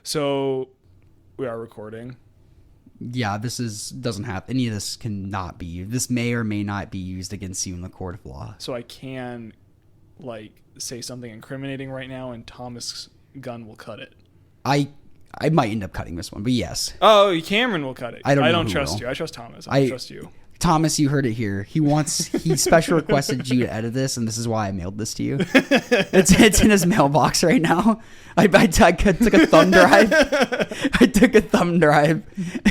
So we are recording. Yeah, doesn't have any of this cannot be used. This may or may not be used against you in the court of law. So I can say something incriminating right now and Thomas Gunn will cut it. I might end up cutting this one, but yes. Oh, Cameron will cut it. I don't trust will. you. I trust Thomas. I don't trust you. Thomas, you heard it here. He special requested you to edit this, and this is why I mailed this to you. It's in his mailbox right now. I took a thumb drive. I took a thumb drive,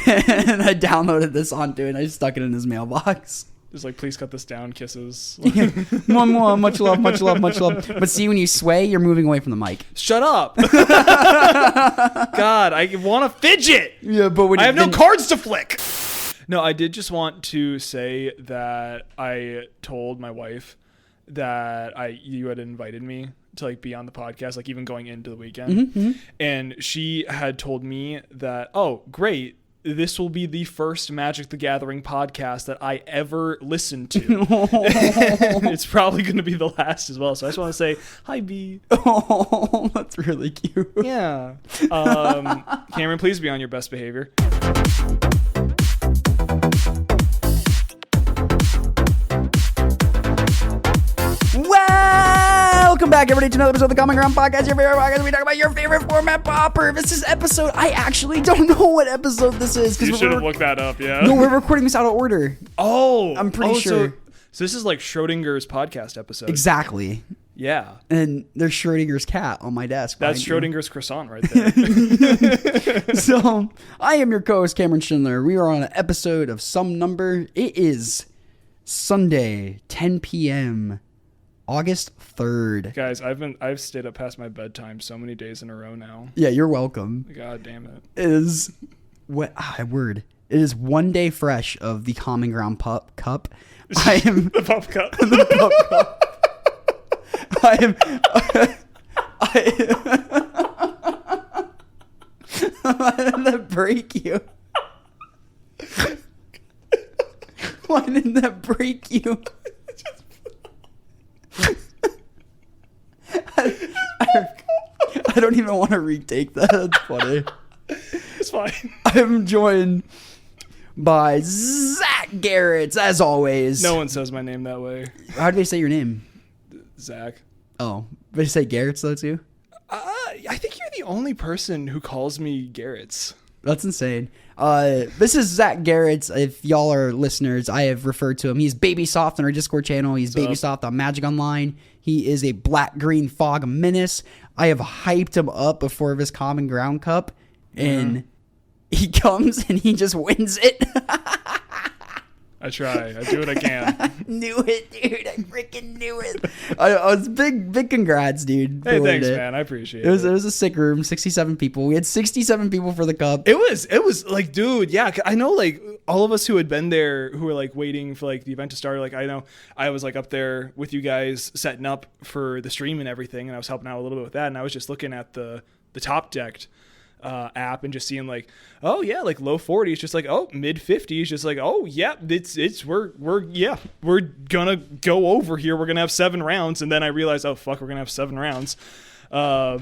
and I downloaded this onto it, and I stuck it in his mailbox. Just please cut this down, kisses. More, much love, much love, much love. But see, when you sway, you're moving away from the mic. Shut up. God, I want to fidget. Yeah, but I have no cards to flick. No, I did just want to say that I told my wife that you had invited me to be on the podcast, even going into the weekend. Mm-hmm. And she had told me that, oh, great. This will be the first Magic the Gathering podcast that I ever listened to. And it's probably going to be the last as well. So I just want to say, hi, B. Oh, that's really cute. Yeah. Cameron, please be on your best behavior. Welcome back, everybody, to another episode of the Common Ground Podcast, your favorite podcast. We talk about your favorite format, Pauper. This is episode. I actually don't know what episode this is. You should have looked that up, yeah. No, we're recording this out of order. Oh. I'm pretty sure. So this is like Schrodinger's podcast episode. Exactly. Yeah. And there's Schrodinger's cat on my desk. That's Schrodinger's croissant right there. So, I am your co-host, Cameron Schindler. We are on an episode of some number. It is Sunday, 10 p.m., August 3rd. Guys, I've stayed up past my bedtime so many days in a row now. Yeah, you're welcome. God damn it. It is It is one day fresh of the Common Ground Cup. I am the Pup Cup. The Pup Cup. Why did that break you? Why did that break you? I don't even want to retake that. That's funny. It's fine. I'm joined by Zach Geraets, as always. No one says my name that way. How do they say your name? Zach. Oh, they say Geraets though too? I think you're the only person who calls me Geraets. That's insane. This is Zach Geraets. If y'all are listeners, I have referred to him. He's Baby Soft on our Discord channel. He's Baby Soft on Magic Online. He is a black-green fog menace. I have hyped him up before this Common Ground Cup, and he comes and he just wins it. I try. I do what I can. Knew it, dude. I freaking knew it. I was big congrats, dude. Hey, thanks, man. I appreciate it. It was a sick room, 67 people. We had 67 people for the cup. It was dude, yeah. I know, all of us who had been there, who were waiting for the event to start. I know I was up there with you guys setting up for the stream and everything, and I was helping out a little bit with that. And I was just looking at the Top Decked app and just seeing low 40s, just mid 50s, just it's we're gonna go over here. We're gonna have 7 rounds, and then I realized, oh fuck, we're gonna have 7 rounds. I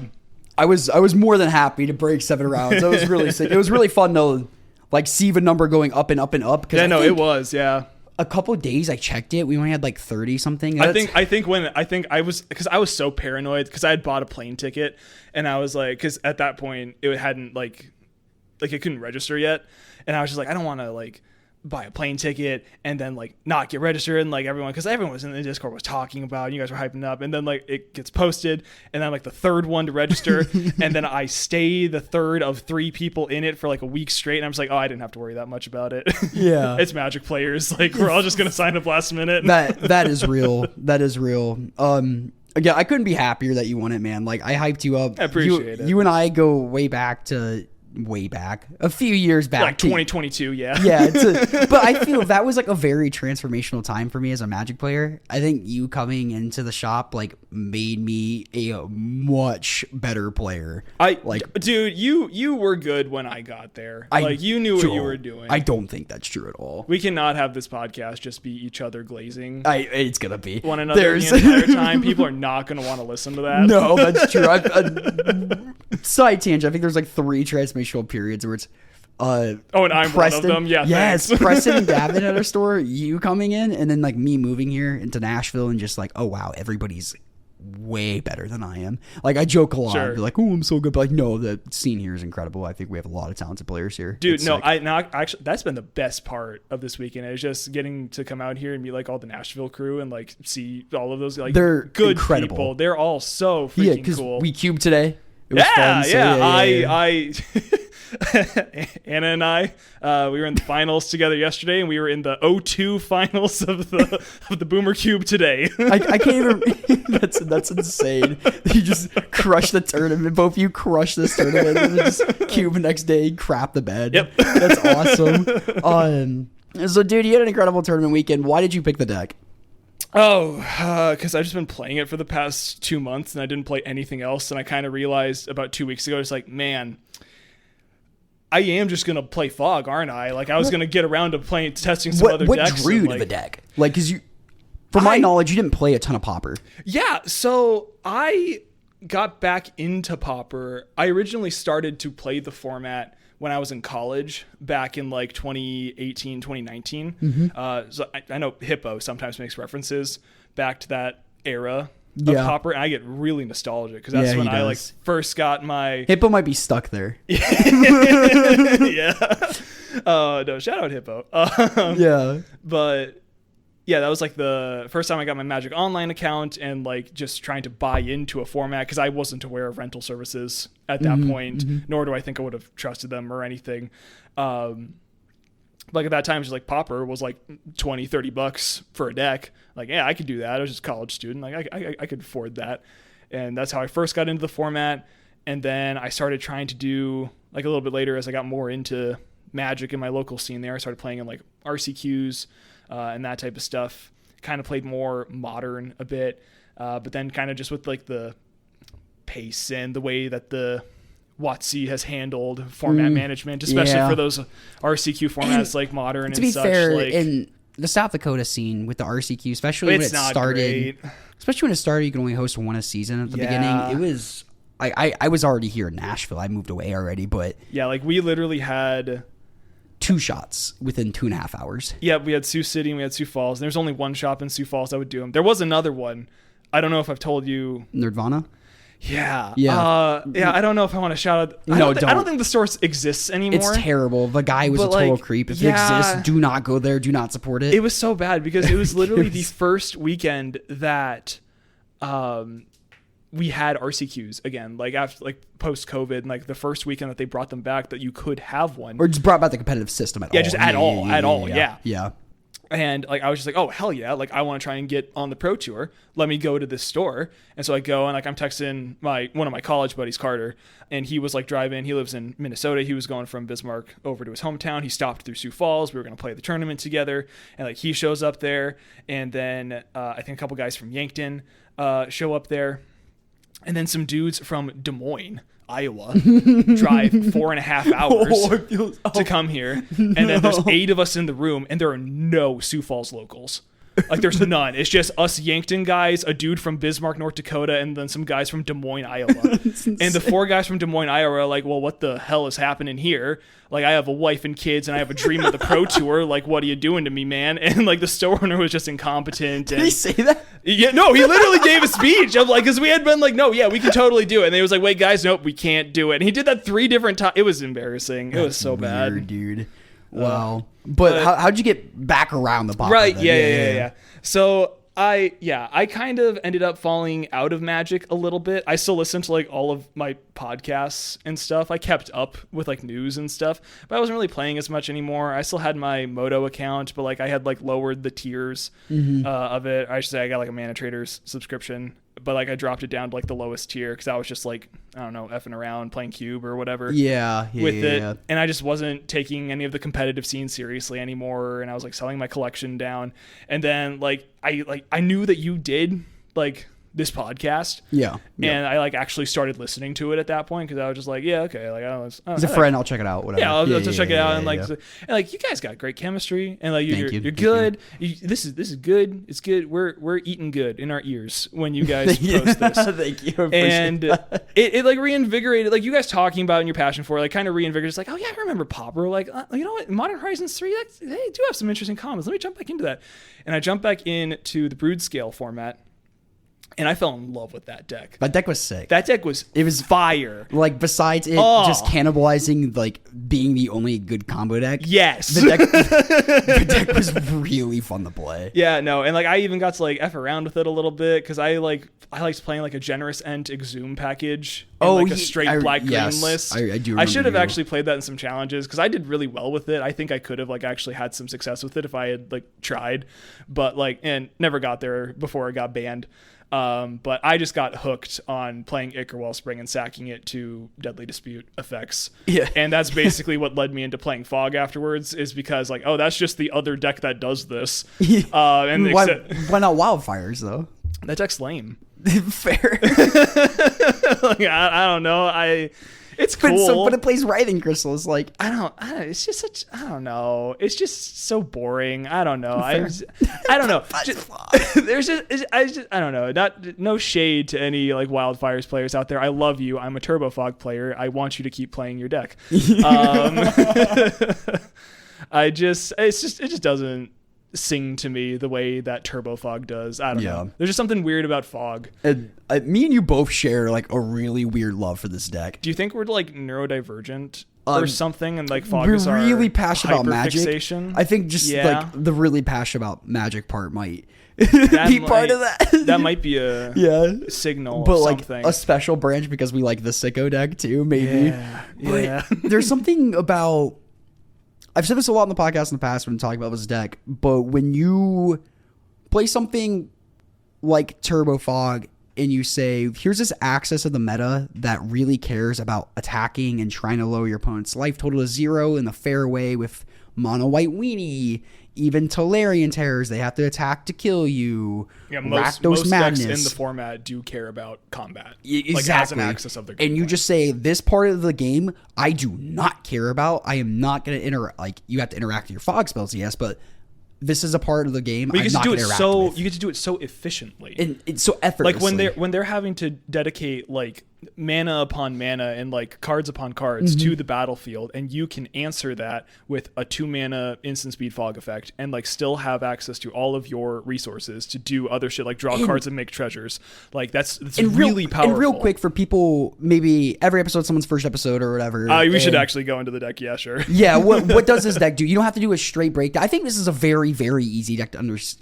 was more than happy to break 7 rounds. It was really sick. It was really fun to see the number going up and up and up. Yeah, no, it was, yeah. A couple of days I checked it, we only had 30 something. I think I was, because I was so paranoid because I had bought a plane ticket, and I was because at that point it hadn't it couldn't register yet, and I was just I don't want to buy a plane ticket and then not get registered, and everyone, because everyone was in the Discord was talking about it, you guys were hyping up, and then it gets posted, and then I'm the third one to register, and then I stay the third of 3 people in it for a week straight, and I'm just oh, I didn't have to worry that much about it. Yeah. It's Magic players, we're all just gonna sign up last minute. That is real. That is real. Yeah, I couldn't be happier that you won it, man. I hyped you up. I appreciate it. You and I go way back to way back, a few years back, like 2022. Yeah. Yeah, but I feel that was like a very transformational time for me as a Magic player. I think you coming into the shop like made me a much better player. Dude, you were good when I got there. You knew what you were doing. I don't think that's true at all. We cannot have this podcast just be each other glazing. It's gonna be one another the entire time. People are not gonna want to listen to that. No, that's true. Side tangent. I think there's like 3 transformational periods where it's and I'm Preston, one of them. Yeah, yes, thanks. Preston and Gavin at our store, you coming in, and then like me moving here into Nashville and just like, oh wow, everybody's way better than I am. Like I joke a lot, sure. Be like, oh, I'm so good, but like no, the scene here is incredible. I think we have a lot of talented players here, dude. Actually, that's been the best part of this weekend. Is just getting to come out here and meet like all the Nashville crew and like see all of those like they're good incredible people. They're all so freaking cool. We cubed today. It was fun, so I Anna and I, we were in the finals together yesterday, and we were in the 0-2 finals of the Boomer Cube today. I can't even. That's insane. You just crushed the tournament. Both of you crushed this tournament, and then just cube next day, crap the bed. Yep, that's awesome. So, dude, you had an incredible tournament weekend. Why did you pick the deck? Oh, because I've just been playing it for the past 2 months, and I didn't play anything else. And I kind of realized about 2 weeks ago, it's like, man, I am just gonna play Fog, aren't I? Like I was gonna get around to testing some other decks. What drew you to the deck? Like, because from my knowledge, you didn't play a ton of Pauper. Yeah, so I got back into Pauper. I originally started to play the format when I was in college back in like 2018, 2019. Mm-hmm. So I know Hippo sometimes makes references back to that era of Pauper, and I get really nostalgic because that's when I like first got my Hippo might be stuck there. Yeah. No, shout out Hippo. But yeah, that was like the first time I got my Magic Online account and like just trying to buy into a format because I wasn't aware of rental services at that point, nor do I think I would have trusted them or anything. Like at that time, just like Pauper was like $20-$30 for a deck. Like, yeah, I could do that. I was just a college student. Like I could afford that. And that's how I first got into the format. And then I started trying to do like a little bit later as I got more into Magic in my local scene there. I started playing in like RCQs and that type of stuff. Kind of played more modern a bit. But then kind of just with like the pace and the way that the WotC has handled format management, especially for those RCQ formats like modern and such. To be fair, in the South Dakota scene with the RCQ, especially when it started, you can only host one a season at the beginning. It was I was already here in Nashville. I moved away already, but yeah, like we literally had 2 shots within 2.5 hours. Yeah, we had Sioux City and we had Sioux Falls. There's only one shop in Sioux Falls that would do them. There was another one. I don't know if I've told you. Nerdvana? Yeah. I don't know if I want to shout out. I don't think the store exists anymore. It's terrible. The guy was a total creep. If it exists, do not go there. Do not support it. It was so bad because it was literally the first weekend that we had RCQs again, like after like post COVID, and like the first weekend that they brought them back that you could have one, or just brought back the competitive system at all. Yeah, just at all. Yeah. And like I was just like, oh hell yeah, like I want to try and get on the Pro Tour. Let me go to this store. And so I go and like I'm texting one of my college buddies, Carter, and he was like driving. He lives in Minnesota. He was going from Bismarck over to his hometown. He stopped through Sioux Falls. We were gonna play the tournament together, and like he shows up there, and then I think a couple guys from Yankton show up there, and then some dudes from Des Moines, Iowa, drive 4.5 hours to come here. And then there's 8 of us in the room, and there are no Sioux Falls locals. Like there's none. It's just us Yankton guys, a dude from Bismarck, North Dakota, and then some guys from Des Moines, Iowa. And the 4 guys from Des Moines, Iowa are like, well, what the hell is happening here? Like I have a wife and kids and I have a dream of the Pro Tour. Like, what are you doing to me, man? And like the store owner was just incompetent. Did he say that? Yeah, no, he literally gave a speech of like, because we had been like, no, yeah, we can totally do it. And he was like, wait, guys, nope, we can't do it. And he did that 3 different times. It was embarrassing. It was so bad, dude. Wow. But how'd you get back around the Pauper? Right. Yeah. So I kind of ended up falling out of Magic a little bit. I still listen to like all of my podcasts and stuff. I kept up with like news and stuff, but I wasn't really playing as much anymore. I still had my Moto account, but like I had like lowered the tiers of it. I should say I got like a Mana Traders subscription, but like I dropped it down to like the lowest tier because I was just like, I don't know, effing around playing Cube or whatever. With it, and I just wasn't taking any of the competitive scene seriously anymore, and I was like selling my collection down. And then like I knew that you did like this podcast, and I like actually started listening to it at that point because I was just like, okay, like he's a friend, I'll check it out, whatever. I'll just check it out. And like you guguys got great chemistry, and like you're good. This is good. It's good. We're eating good in our ears when you guys post this. Thank you. And it like reinvigorated, like you guys talking about it and your passion for it, like kind of reinvigorated. It's like, oh yeah, I remember Pauper. Like you know what, Modern Horizons 3, they do have some interesting comments. Let me jump back into that. And I jumped back into the Brood Scale format. And I fell in love with that deck. That deck was sick. It was fire. Like, besides it just cannibalizing, like, being the only good combo deck. Yes. The deck was really fun to play. Yeah, no. And, like, I even got to, like, F around with it a little bit because I liked playing, like, a Generous End Exhume package. And, a straight black-green list. I do remember. I should have actually played that in some challenges because I did really well with it. I think I could have, like, actually had some success with it if I had, like, tried. But, like, and never got there before I got banned. But I just got hooked on playing Ichor Wellspring and sacking it to Deadly Dispute effects. Yeah. And that's basically what led me into playing Fog afterwards, is because like, oh, that's just the other deck that does this. And why not Wildfires though? That deck's lame. Fair. Like, I don't know. It's cool. But it plays Writhing Crystal. It's like, it's just such, I don't know. It's just so boring. I don't know. I don't know. I don't know. No shade to any like Wildfires players out there. I love you. I'm a Turbo Fog player. I want you to keep playing your deck. It just doesn't sing to me the way that Turbo Fog does. I don't know. There's just something weird about Fog. Me and you both share like a really weird love for this deck. Do you think we're like neurodivergent or something? And like Fog we're is our really passionate about Magic. Fixation? I think just like the really passionate about Magic part might be part of that. That might be a signal, but of like something. A special branch because we like the Sicko deck too, maybe. Yeah. There's something about. I've said this a lot in the podcast in the past when talking about this deck, but when you play something like Turbo Fog and you say, here's this axis of the meta that really cares about attacking and trying to lower your opponent's life total to 0 in the fair way with Mono White Weenie, even Tolarian Terrors, they have to attack to kill you. Yeah, most decks in the format do care about combat. Exactly. Like as an axis of their game. And you just say, this part of the game, I do not care about. I am not going to interact. Like, you have to interact with your fog spells, yes, but this is a part of the game but you I'm get not to do going to it interact with. You get to do it so efficiently. And it's so effortlessly. Like when they're having to dedicate like mana upon mana and like cards upon cards to the battlefield, and you can answer that with a 2 mana instant speed fog effect and like still have access to all of your resources to do other shit like draw cards and make treasures. Like that's really powerful. And real quick for people, maybe every episode, someone's first episode or whatever. We should actually go into the deck. Yeah, sure. Yeah. What does this deck do? You don't have to do a straight breakdown. I think this is a very, very easy deck to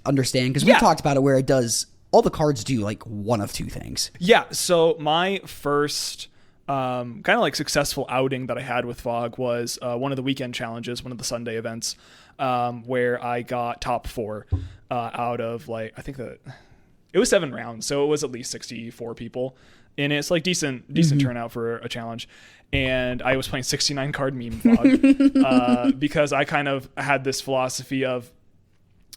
understand because we talked about it where it does. All the cards do like one of two things. Yeah. So my first kind of like successful outing that I had with Fog was one of the weekend challenges, one of the Sunday events, where I got top 4 out of like, I think that it was 7 rounds. So it was at least 64 people in it. It's like decent turnout for a challenge. And I was playing 69 card meme Fog because I kind of had this philosophy of,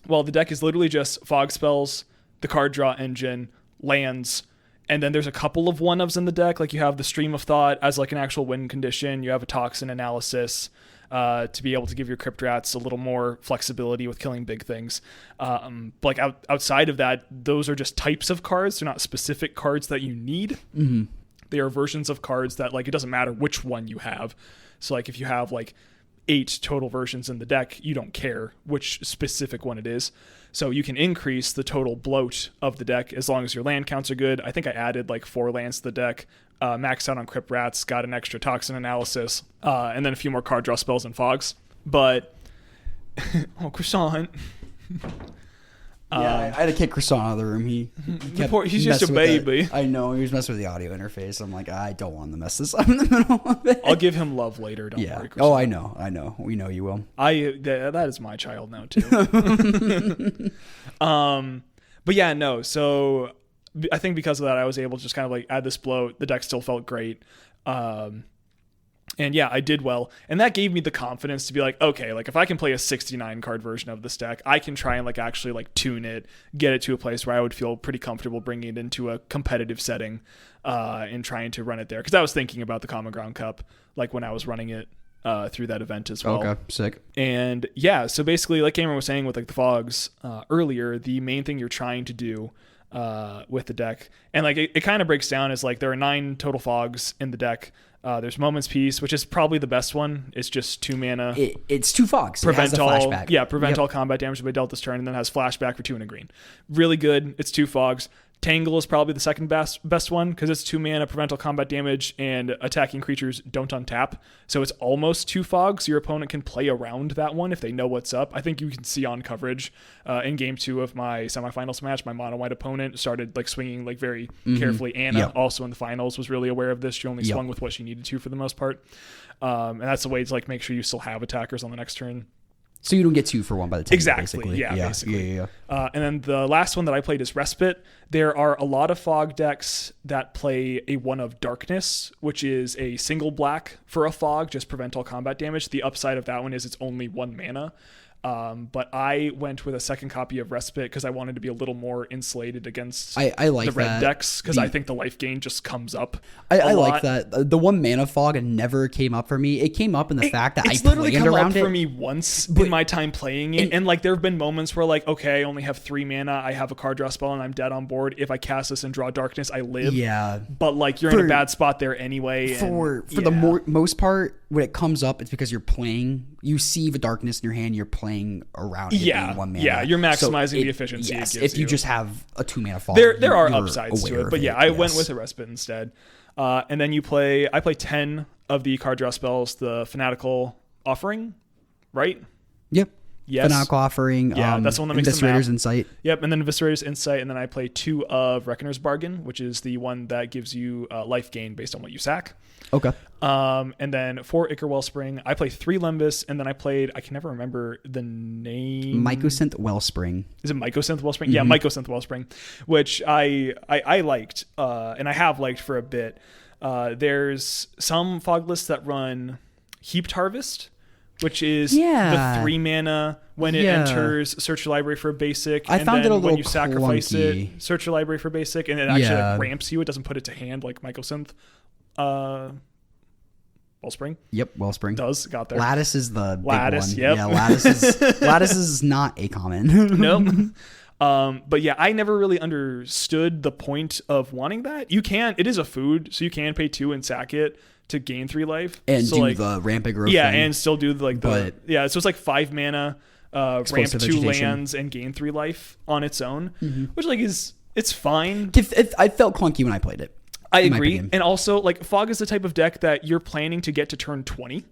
well, the deck is literally just Fog spells, the card draw engine, lands, and then there's a couple of 1-ofs in the deck. Like you have the Stream of Thought as like an actual win condition. You have a Toxin Analysis to be able to give your Crypt Rats a little more flexibility with killing big things. Like outside of that, those are just types of cards. They're not specific cards that you need. Mm-hmm. They are versions of cards that like it doesn't matter which one you have. So like if you have like 8 total versions in the deck, you don't care which specific one it is. So you can increase the total bloat of the deck as long as your land counts are good. I think I added like 4 lands to the deck, maxed out on Crypt Rats, got an extra Toxin Analysis, and then a few more card draw spells and fogs. But, oh, Croissant. I had to kick Croissant out of the room. He's just a baby. I know, he was messing with the audio interface. I'm like, I don't want to mess this up in the middle of it. I'll give him love later, don't worry, Croissant. Oh, I know. We know you will. That is my child now, too. But yeah, no, so I think because of that, I was able to just kind of like add this bloat. The deck still felt great. And yeah, I did well. And that gave me the confidence to be like, okay, like if I can play a 69 card version of this deck, I can try and like actually like tune it, get it to a place where I would feel pretty comfortable bringing it into a competitive setting, and trying to run it there. Cause I was thinking about the Common Ground Cup, like when I was running it, through that event as well. Okay, sick. And yeah, so basically like Cameron was saying with like the fogs, earlier, the main thing you're trying to do with the deck, and like it kind of breaks down as like there are 9 total fogs in the deck. There's Moment's Peace, which is probably the best one. It's just 2 mana. It's 2 fogs. Prevent it has a all flashback. Yeah, prevent all combat damage by dealt this turn, and then has flashback for 2 and a green. Really good. It's 2 fogs. Tangle is probably the second best one because it's 2 mana, prevent all combat damage, and attacking creatures don't untap. So it's almost 2 fogs. Your opponent can play around that one if they know what's up. I think you can see on coverage in game 2 of my semifinals match, my mono white opponent started like swinging like very carefully. Anna also in the finals was really aware of this. She only swung with what she needed to for the most part. And that's the way to like make sure you still have attackers on the next turn. So you don't get 2 for 1 by the time. Exactly. Basically. Yeah, basically. Yeah. And then the last one that I played is Respite. There are a lot of fog decks that play a 1 of Darkness, which is a single black for a fog, just prevent all combat damage. The upside of that one is it's only 1 mana. But I went with a second copy of Respite because I wanted to be a little more insulated against I like the red that. decks because I think the life gain just comes up. I like that. The 1 mana fog never came up for me. It came up in the fact that I literally planned come around up for me once in my time playing it, and like there have been moments where like, okay, I only have 3 mana, I have a card draw spell, and I'm dead on board. If I cast this and draw Darkness, I live. Yeah, but like you're in a bad spot there anyway. For the most part, when it comes up, it's because you're playing. You see the Darkness in your hand. You're playing around it being 1 mana. Yeah, you're maximizing the efficiency. Yes, it gives if you just have a 2 mana fog, there are upsides to it. But yeah, I went with a Respite instead. And then I play 10 of the card draw spells. The Fanatical Offering, right? Yep. Yes. Fanatical Offering. Yeah, that's the one that makes the Eviscerator's map. Insight. Yep, and then Eviscerator's Insight, and then I play 2 of Reckoner's Bargain, which is the one that gives you life gain based on what you sack. Okay. And then 4 Ichor Wellspring. I play 3 Limbus, and then I can never remember the name. Mycosynth Wellspring. Is it Mycosynth Wellspring? Mm-hmm. Yeah, Mycosynth Wellspring, which I liked, and I have liked for a bit. There's some fog lists that run Heaped Harvest, which is the 3 mana when it enters, search your library for a basic. I found it a little when you sacrifice clunky. it, search your library for basic, and it actually like, ramps you. It doesn't put it to hand like Mycosynth. Wellspring. Yep, Wellspring. Got there. Lattice is the big Lattice, one. yep. Yeah, Lattice is not a common. Nope. But yeah, I never really understood the point of wanting that. It is a food, so you can pay 2 and sack it to gain 3 life. And so do like, the rampant growth yeah, thing. and still do so it's like 5 mana, ramp 2 vegetation. lands and gain 3 life on its own, which like it's fine. I felt clunky when I played it. I agree. And also like Fog is the type of deck that you're planning to get to turn 20.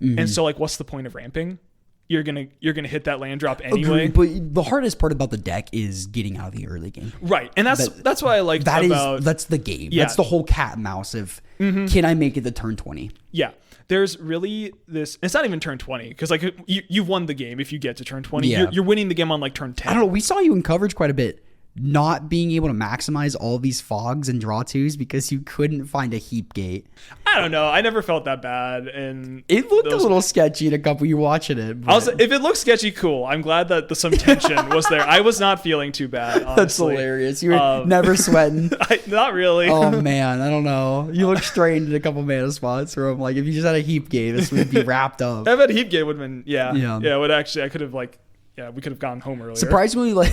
And so like what's the point of ramping? You're gonna hit that land drop anyway. Agreed, but the hardest part about the deck is getting out of the early game. Right. And that's why I like that's the game. Yeah. That's the whole cat and mouse of can I make it to turn 20? Yeah. There's really this, it's not even turn 20 because like you've won the game if you get to turn 20. Yeah. You're winning the game on like turn 10. I don't know. We saw you in coverage quite a bit. Not being able to maximize all these fogs and draw twos because you couldn't find a heap gate. I don't know. I never felt that bad, and it looked a little sketchy in a couple you watching it. If it looks sketchy, cool. I'm glad that some tension was there. I was not feeling too bad. Honestly. That's hilarious. You were never sweating. Not really. Oh man, I don't know. You looked strained in a couple mana spots where I'm like, if you just had a heap gate, this would be wrapped up. If I had a heap gate, would have been yeah. It would actually. I could have we could have gone home earlier. Surprisingly,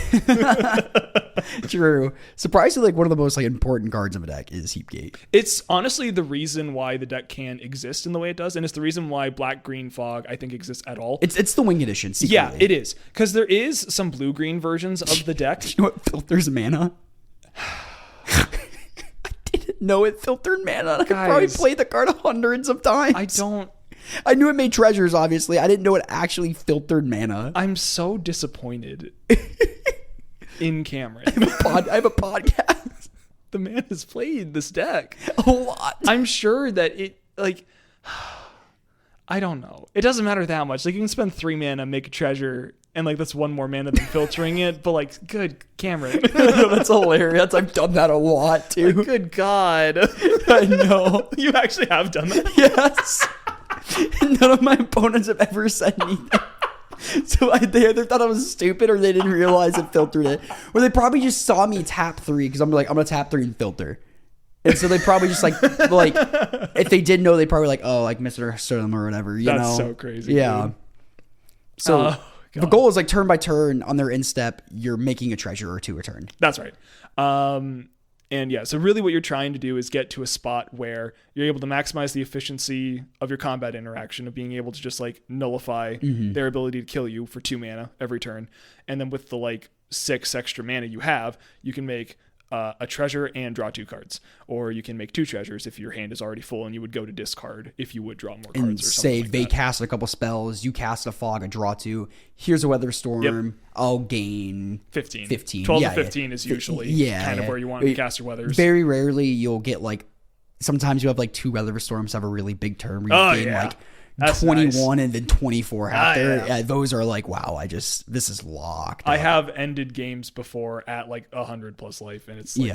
true. Surprisingly, one of the most important cards of a deck is Heapgate. It's honestly the reason why the deck can exist in the way it does, and it's the reason why Black-Green Fog I think exists at all. It's the wing edition. Secretly. Yeah, it is because there is some blue-green versions of the deck. You know what filters mana? I didn't know it filtered mana. I probably played the card hundreds of times. I knew it made treasures, obviously. I didn't know it actually filtered mana. I'm so disappointed in Cameron. I have a podcast. The man has played this deck a lot. I'm sure that it, I don't know. It doesn't matter that much. You can spend 3 mana, make a treasure, and like that's one more mana than filtering it. But like, good Cameron, That's hilarious. I've done that a lot too. like, good God, I know. you actually have done that. Yes. None of my opponents have ever said anything. So they either thought I was stupid or they didn't realize it filtered it. Or they probably just saw me tap 3 because I'm like, I'm going to tap 3 and filter. And so they probably just like if they did know, they probably like, oh, like misunderstood them or whatever. You know? That's so crazy. Yeah. Dude. So the goal is like turn by turn on their instep, you're making a treasure or 2 a turn. That's right. And yeah, so really what you're trying to do is get to a spot where you're able to maximize the efficiency of your combat interaction, of being able to just like nullify their ability to kill you for 2 mana every turn. And then with the like 6 extra mana you have, you can make a treasure and draw 2 cards. Or you can make 2 treasures if your hand is already full and you would go to discard if you would draw more cards And or something say like they that. cast a couple spells, you cast a fog, a draw 2. Here's a weather storm. I'll gain 15. 12 to 15 is usually kind of where you want to cast your weathers. Very rarely you'll get like, sometimes you have like 2 weather storms have a really big turn where you gain like That's 21 nice. and then 24 after. Yeah. Those are like, wow, this is locked. I have ended games before at like 100 plus life, and it's like,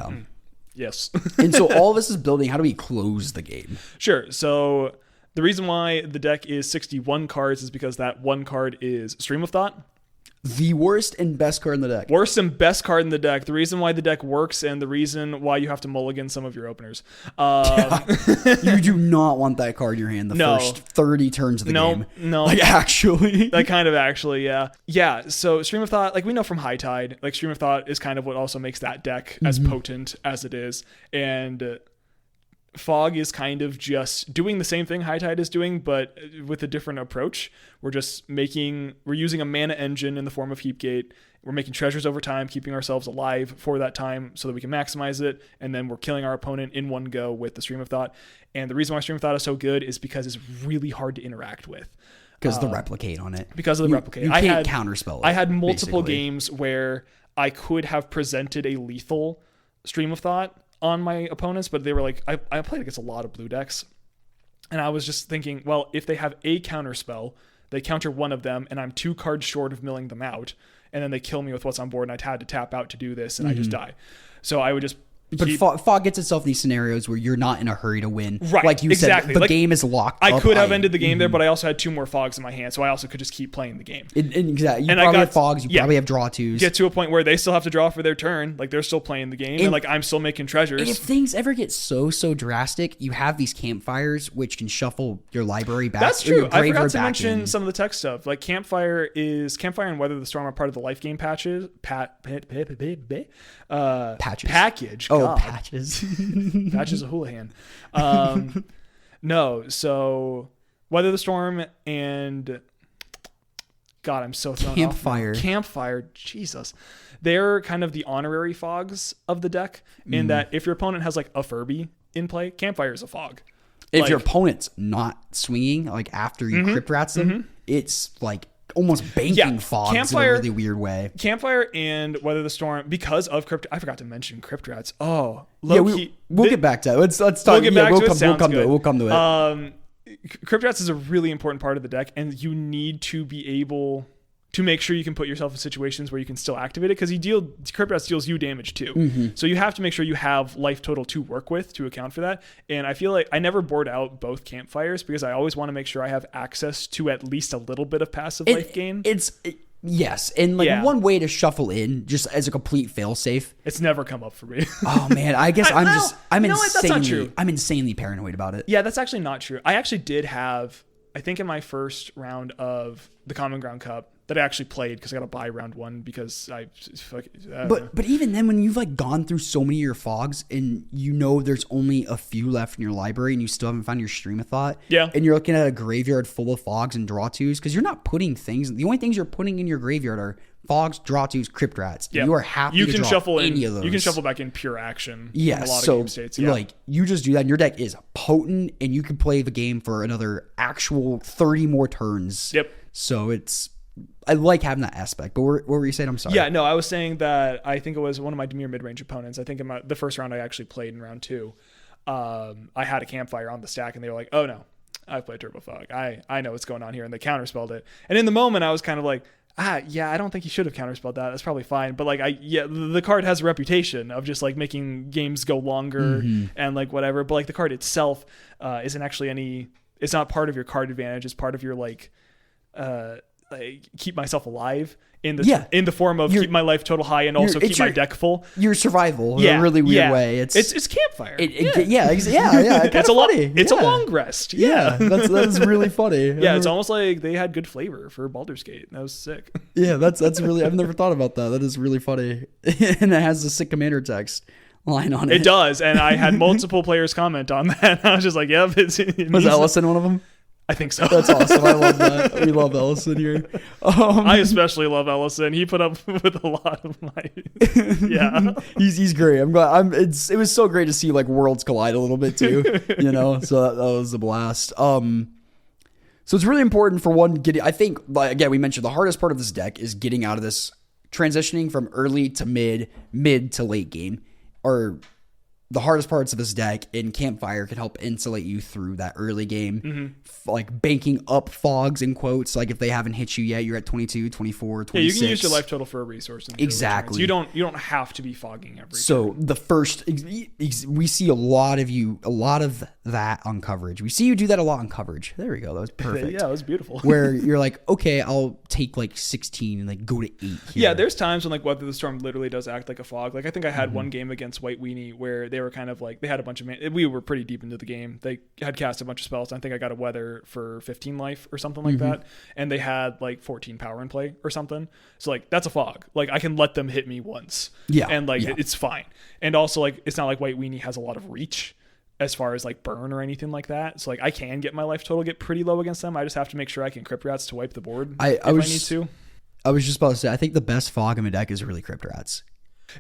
yes. And so all this is building. How do we close the game? Sure. So the reason why the deck is 61 cards is because that one card is Stream of Thought. The worst and best card in the deck. Worst and best card in the deck. The reason why the deck works and the reason why you have to mulligan some of your openers. You do not want that card in your hand the first 30 turns of the game. No. Like, actually. Like, kind of actually, yeah. Yeah, so Stream of Thought, like, we know from High Tide, like, Stream of Thought is kind of what also makes that deck as potent as it is. And Fog is kind of just doing the same thing High Tide is doing, but with a different approach. We're using a mana engine in the form of Heapgate. We're making treasures over time, keeping ourselves alive for that time so that we can maximize it. And then we're killing our opponent in one go with the Stream of Thought. And the reason why Stream of Thought is so good is because it's really hard to interact with. Because of the replicate on it. Because of the replicate. You can't counterspell it. I had multiple basically. games where I could have presented a lethal Stream of Thought on my opponents, but they were like, I played against a lot of blue decks. And I was just thinking, well, if they have a counterspell, they counter one of them, and I'm 2 cards short of milling them out, and then they kill me with what's on board, and I had to tap out to do this, and I just die. So I would just But Fog gets itself in these scenarios where you're not in a hurry to win. Right, Like you exactly. said, the game is locked up. I could have ended the game there, but I also had 2 more Fogs in my hand, so I also could just keep playing the game. Exactly. You And probably have Fogs, you probably have draw 2s. Get to a point where they still have to draw for their turn, like they're still playing the game, and like I'm still making treasures. And if things ever get so drastic, you have these campfires which can shuffle your library back. That's or your true. I forgot graveyard to back mention in. some of the tech stuff. Like Campfire and Weather the Storm are part of the life game package. Package. Oh, God. patches. Patches of Houlihan. No, so Weather the Storm and God, I'm so thrown Campfire. off. Campfire. Jesus. They're kind of the honorary fogs of the deck in that if your opponent has like a Furby in play, Campfire is a fog. If Like- your opponent's not swinging, like after you Crypt Rats them, it's like almost banking Fogs Campfire- in a really weird way. Campfire and Weather the Storm, because of I forgot to mention Crypt Rats. Oh, Yeah, low-key. we'll get back to it. Let's talk. We'll get back to it. We'll Sounds come to good. it. We'll come to it. Crypt Rats is a really important part of the deck, and you need to be able to make sure you can put yourself in situations where you can still activate it, because Crypt Rats deals you damage too. So you have to make sure you have life total to work with to account for that. And I feel like I never board out both Campfires because I always want to make sure I have access to at least a little bit of passive life gain. Yes, and like one way to shuffle in, just as a complete failsafe. It's never come up for me. Oh man, I guess I'm no, that's not true. I'm insanely paranoid about it. Yeah, that's actually not true. I actually did have, I think in my first round of the Common Ground Cup that I actually played because I got to buy round 1 because But even then, when you've like gone through so many of your fogs and you know there's only a few left in your library and you still haven't found your Stream of Thought, and you're looking at a graveyard full of fogs and draw 2s, because you're not putting things. The only things you're putting in your graveyard are fogs, draw 2s, Crypt Rats. Yeah. You are happy you to can draw shuffle any in, of those. You can shuffle back in pure action. Yeah, in a lot so of game states. Yeah. like you just do that, and your deck is potent, and you can play the game for another actual 30 more turns. Yep. So I like having that aspect. But what were you saying? I'm sorry. Yeah, no, I was saying that I think it was one of my Demir mid-range opponents. I think in the first round I actually played in round 2. I had a Campfire on the stack, and they were like, "Oh no, I played Turbo Fog. I know what's going on here," and they counterspelled it. And in the moment, I was kind of like, Yeah, I don't think he should have counterspelled that. That's probably fine. But like, the card has a reputation of just like making games go longer and like whatever. But like the card itself isn't actually it's not part of your card advantage. It's part of your like keep myself alive in the form of keep my life total high and also keep my deck full. Your survival in a really weird way. It's campfire. It's a funny. It's a long rest. Yeah, that's really funny. Yeah, it's almost like they had good flavor for Baldur's Gate. That was sick. Yeah, that's really, I've never thought about that. That is really funny. And it has the sick commander text line on it. It does, and I had multiple players comment on that. I was just like, yep. Was Ellison one of them? I think so. That's awesome. I love that. We love Ellison here. I especially love Ellison. He put up with a lot of my. Yeah, he's great. I'm glad. It was so great to see like worlds collide a little bit too. So that was a blast. So it's really important for one getting. I think like, again we mentioned the hardest part of this deck is getting out of this transitioning from early to mid to late game, or the hardest parts of this deck in Campfire can help insulate you through that early game, like banking up fogs in quotes. Like if they haven't hit you yet, you're at 22, 24, 26. Yeah, you can use your life total for a resource. Exactly. You don't have to be fogging every So turn. The first, we see a lot of that on coverage. We see you do that a lot on coverage. There we go. That was perfect. Yeah, that was beautiful. Where you're like, okay, I'll take like 16 and like go to 8 here. Yeah, there's times when like Weather the Storm literally does act like a fog. Like I think I had one game against White Weenie where they were kind of like, they had a bunch of we were pretty deep into the game. They had cast a bunch of spells. I think I got a Weather for 15 life or something like that. And they had like 14 power in play or something. So like that's a fog. Like I can let them hit me once. Yeah. And like it's fine. And also like it's not like White Weenie has a lot of reach as far as like burn or anything like that. So like I can get my life total get pretty low against them. I just have to make sure I can Crypt Rats to wipe the board if I need to. I was just about to say, I think the best fog in my deck is really Crypt Rats.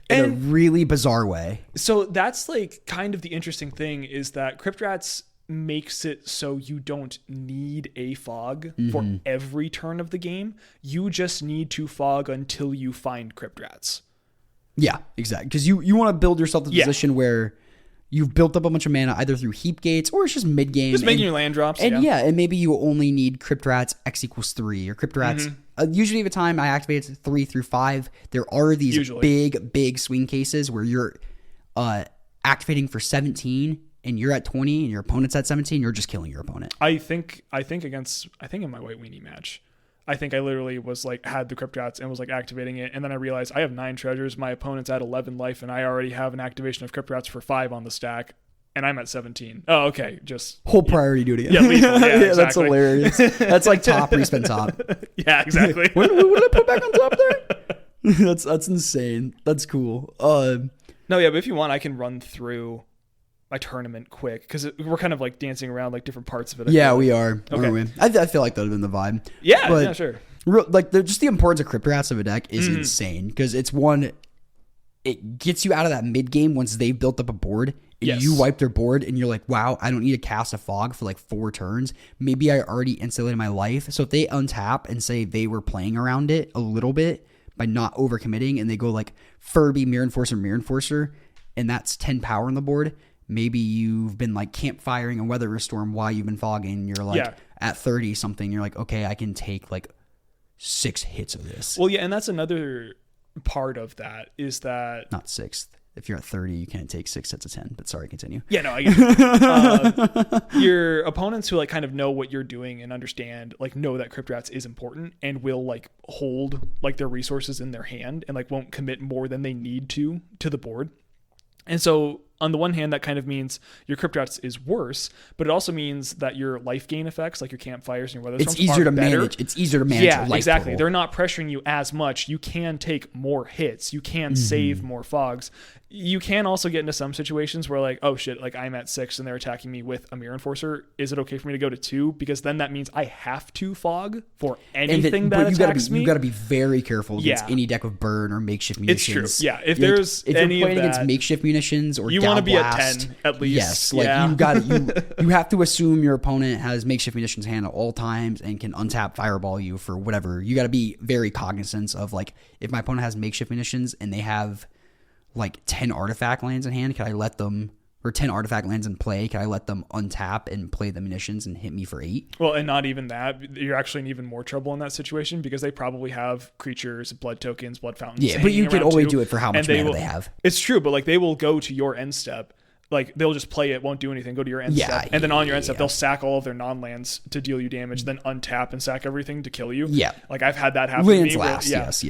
In a really bizarre way. So that's like kind of the interesting thing is that Crypt Rats makes it so you don't need a fog for every turn of the game. You just need to fog until you find Crypt Rats. Yeah, exactly. Because you want to build yourself to the position where you've built up a bunch of mana either through heap gates or it's just mid game. Just making your land drops. And and maybe you only need Crypt Rats X equals 3 or Crypt Rats. Usually the time I activate it 3 through 5, there are these big swing cases where you're activating for 17 and you're at 20 and your opponent's at 17. You're just killing your opponent. I think in my White Weenie match, I think I literally was like had the Crypt Rats and was like activating it, and then I realized I have 9 treasures. My opponent's at 11 life, and I already have an activation of Crypt Rats for 5 on the stack, and I'm at 17. Oh, okay, just whole priority duty. Yeah, lethal. Yeah, exactly. That's hilarious. That's like top respin top. Yeah, exactly. What did I put back on top there? That's insane. That's cool. No, yeah, but if you want, I can run through my tournament quick because we're kind of like dancing around like different parts of it. Yeah, we are. Okay. I feel like that would have been the vibe. Yeah, but yeah, sure. Just the importance of Crypt Rats of a deck is insane because it's one. It gets you out of that mid game once they've built up a board. And you wipe their board and you're like, wow, I don't need to cast a fog for like 4 turns. Maybe I already insulated my life. So if they untap and say they were playing around it a little bit by not overcommitting and they go like Furby, Mirror Enforcer, and that's 10 power on the board. Maybe you've been like campfiring and Weather Storm while you've been fogging. You're like at 30 something. You're like, okay, I can take like 6 hits of this. Well, yeah. And that's another part of that is that not 6th. If you're at 30, you can't take 6 sets of 10, but sorry, continue. Yeah, no, I get it. Your opponents who like kind of know what you're doing and understand, like know that Crypt Rats is important and will like hold like their resources in their hand and like won't commit more than they need to the board. And so on the one hand, that kind of means your Crypt Rats is worse, but it also means that your life gain effects, like your campfires and your weather storms, it's easier to manage. It's easier to manage. Yeah, your life exactly. total. They're not pressuring you as much. You can take more hits. You can save more fogs. You can also get into some situations where like, oh shit, like I'm at 6 and they're attacking me with a Mirror Enforcer. Is it okay for me to go to 2? Because then that means I have to fog for anything that attacks me. You got to be very careful against any deck of burn or makeshift munitions. It's true. Yeah, if there's if any you're playing of that, against makeshift munitions or you want to be at 10 at least. Yes, like you have to assume your opponent has makeshift munitions hand at all times and can untap fireball you for whatever. You got to be very cognizant of like if my opponent has makeshift munitions and they have like 10 artifact lands in hand, can I let them or 10 artifact lands in play, can I let them untap and play the munitions and hit me for 8? Well, and not even that. You're actually in even more trouble in that situation because they probably have creatures, blood tokens, blood fountains. Yeah, but you can around only too, do it for how much mana they have. It's true, but like they will go to your end step. Like they'll just play it, won't do anything, go to your end step, and then on your end step they'll sack all of their non-lands to deal you damage, then untap and sack everything to kill you. Yeah, like I've had that happen lands to me. Last. Yes.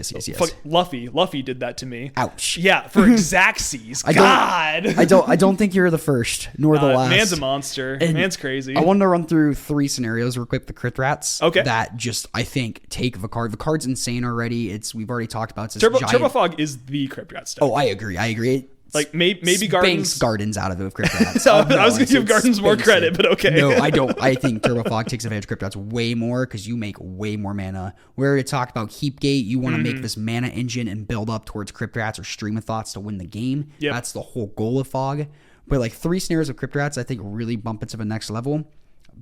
Luffy did that to me. Ouch. Yeah, for Xaxes. I don't think you're the first nor the last. Man's a monster. And man's crazy. I wanted to run through 3 scenarios real quick. The crypt rats. Okay. That just I think take Vicard. Vicard's insane already. We've already talked about it. Turbo Fog is the crypt rat stuff. Oh, I agree. Like maybe Gardens. Gardens out of it with Crypt Rats. I was going to give Gardens more credit, but okay. No, I don't. I think Turbo Fog takes advantage of Crypt Rats way more because you make way more mana. We already talked about Heapgate. You want to make this mana engine and build up towards Crypt Rats or Stream of Thoughts to win the game. Yep. That's the whole goal of Fog. But like 3 scenarios of Crypt Rats, I think really bump it to the next level.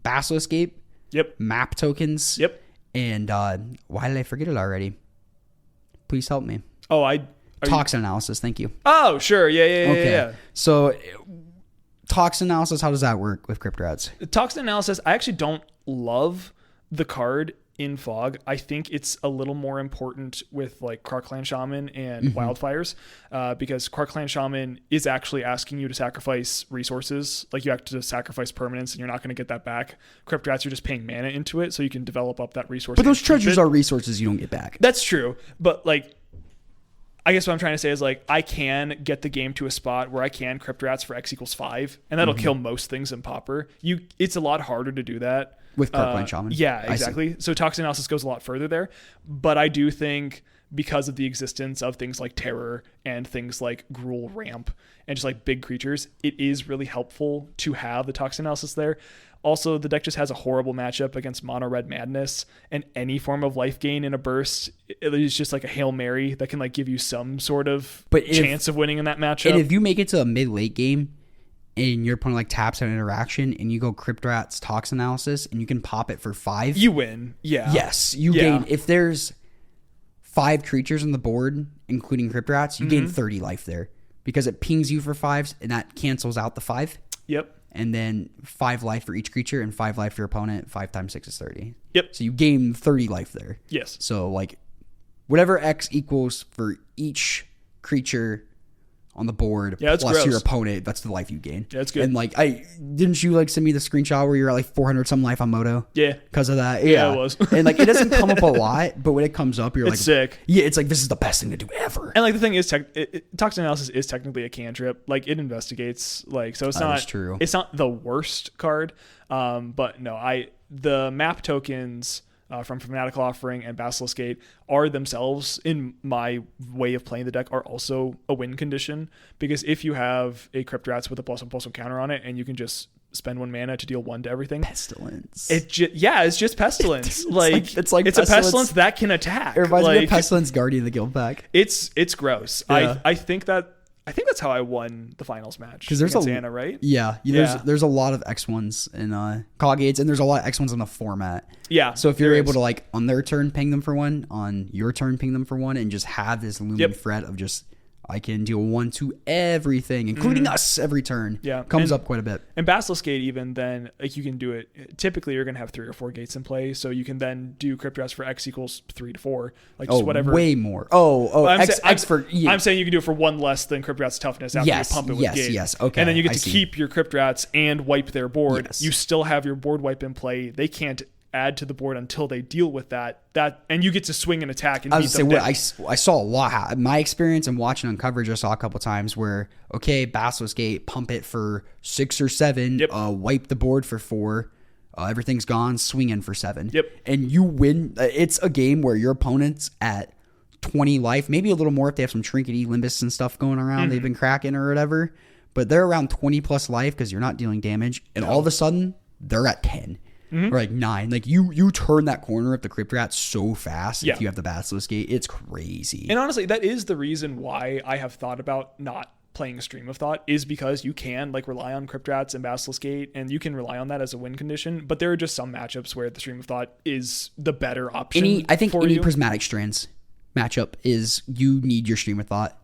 Basilisk Gate. Yep. Map tokens. Yep. And why did I forget it already? Please help me. Oh, Toxin analysis. Thank you. Oh, sure. Yeah. So, toxin analysis, how does that work with Crypt Rats? Toxin analysis, I actually don't love the card in Fog. I think it's a little more important with like Krark-Clan Shaman and Wildfires because Krark-Clan Shaman is actually asking you to sacrifice resources. Like you have to sacrifice permanence and you're not going to get that back. Crypt Rats, you're just paying mana into it so you can develop up that resource. But those treasures are resources you don't get back. That's true. But like, I guess what I'm trying to say is like I can get the game to a spot where I can Crypt Rats for X = 5, and that'll kill most things in Pauper. It's a lot harder to do that with Krark-Clan Shaman. Yeah, exactly. So Toxin Analysis goes a lot further there, but I do think because of the existence of things like Terror and things like Gruul Ramp and just like big creatures, it is really helpful to have the Toxin Analysis there. Also, the deck just has a horrible matchup against Mono Red Madness, and any form of life gain in a burst it is just like a Hail Mary that can like give you some sort of chance of winning in that matchup. And if you make it to a mid-late game and your opponent like taps an interaction and you go Crypt Rats Toxin Analysis and you can pop it for 5, you win. Yeah. Yes, you gain. If there's 5 creatures on the board, including Crypt Rats, you gain 30 life there because it pings you for 5s and that cancels out the 5. Yep. And then 5 life for each creature and 5 life for your opponent. 5 times 6 is 30. Yep. So you gain 30 life there. Yes. So like whatever X equals for each creature on the board plus gross. Your opponent, that's the life you gain. Yeah, that's good. And like didn't you like send me the screenshot where you're at like 400 some life on Moto? Yeah. Because of that. Yeah, it was. And like it doesn't come up a lot, but when it comes up, you're it's sick. Yeah, it's like this is the best thing to do ever. And like the thing is, Toxin Analysis is technically a cantrip. Like it investigates. Like so, it's not true. It's not the worst card. But no, the map tokens. From Fanatical Offering and Basilisk Gate are themselves, in my way of playing the deck, are also a win condition. Because if you have a Crypt Rats with a +1/+1 counter on it, and you can just spend 1 mana to deal 1 to everything. Pestilence. It's just Pestilence. it's a Pestilence that can attack. It reminds me of Pestilence Guardian of the Guild pack. It's gross. Yeah. I think that's how I won the finals match. Because there's Anna, right? Yeah. There's a lot of X1s in Coggates, and there's a lot of X1s on the format. Yeah. So if you're able to like on their turn ping them for 1, on your turn ping them for 1, and just have this Lumen threat of just I can deal 1 to everything, including us every turn. Yeah. Comes up quite a bit. And Basilisk Gate even then, like you can do it. Typically you're gonna have 3 or 4 gates in play, so you can then do Crypt Rats for X = 3 to 4. Like just whatever. Way more. I'm saying you can do it for 1 less than Crypt Rats toughness after you pump it with gate. Yes. Okay. And then you get to keep your Crypt Rats and wipe their board. Yes. You still have your board wipe in play. They can't add to the board until they deal with that and you get to swing and attack and beat them down. I saw a lot. My experience and watching on coverage, I saw a couple times where Basilisk Gate, pump it for 6 or 7, wipe the board for 4, everything's gone, swing in for 7. Yep. And you win. It's a game where your opponent's at 20 life, maybe a little more if they have some trinkety limbus and stuff going around. They've been cracking or whatever, but they're around 20 plus life because you're not dealing damage, and all of a sudden they're at 10. Or like 9. Like you turn that corner of the Crypt Rat so fast if you have the Basilisk Gate. It's crazy. And honestly, that is the reason why I have thought about not playing a Stream of Thought, is because you can like rely on Crypt Rats and Basilisk Gate, and you can rely on that as a win condition. But there are just some matchups where the Stream of Thought is the better option. I think any Prismatic Strands matchup is you need your Stream of Thought.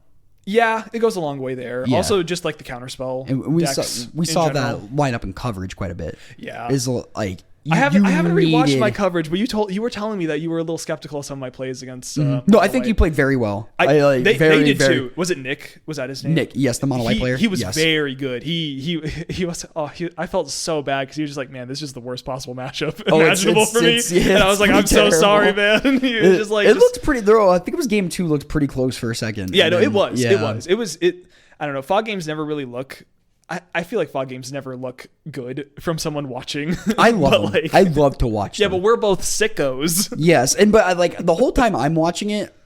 Yeah, it goes a long way there. Yeah. Also, just like the counterspell And we decks saw in that general. line up in coverage quite a bit. Yeah. Is like I haven't rewatched needed- my coverage, but you were telling me that you were a little skeptical of some of my plays against. No, I Mono think White. you played very well. They did very, too. Was it Nick? Was that his name? Nick, yes, the mono white player. He was yes. very good. He was. I felt so bad because he was just like, man, this is the worst possible matchup Oh, imaginable for me. And I was like, I'm so sorry, man. He was just like, it looked pretty. Though I think it was game 2 looked pretty close for a second. Yeah, And no, then- it was. yeah. It was. I don't know. Fog games never really look. I feel like fog games never look good from someone watching. I love But, them. like, I love to watch yeah, them. but we're both sickos. Yes, but the whole time I'm watching it,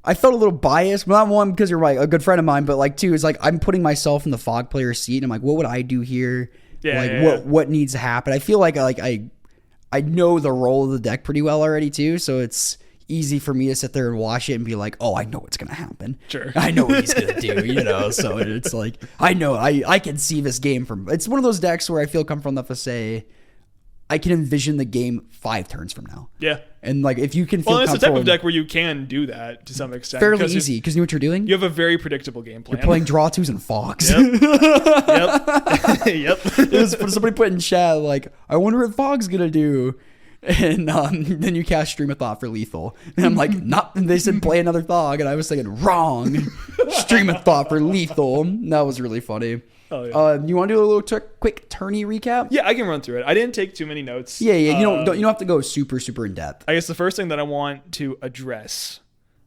I felt a little biased. Well, not one because you're like a good friend of mine, but like two is like I'm putting myself in the fog player's seat, and I'm like, what would I do here? Yeah, like yeah. what needs to happen? I feel like I know the role of the deck pretty well already too, so it's easy for me to sit there and watch it and be like, oh, I know what's gonna happen. Sure. I know what he's gonna do, so it's like I know I can see this game from. It's one of those decks where I feel comfortable enough to say I can envision the game 5 turns from now. Yeah. And like if you can feel Well, it's a type comfortable, of deck where you can do that to some extent. fairly because easy because you know what you're doing. You have a very predictable game plan. You're playing draw 2s and fogs. Yep. Yep. It was somebody put in chat like, I wonder what fog's gonna do. And then you cast Stream of Thought for lethal. And I'm like, not. And they said play another Thog. And I was thinking, wrong. Stream of Thought for lethal. That was really funny. Oh, yeah. You want to do a little quick tourney recap? Yeah, I can run through it. I didn't take too many notes. Yeah. You don't have to go super in depth. I guess the first thing that I want to address.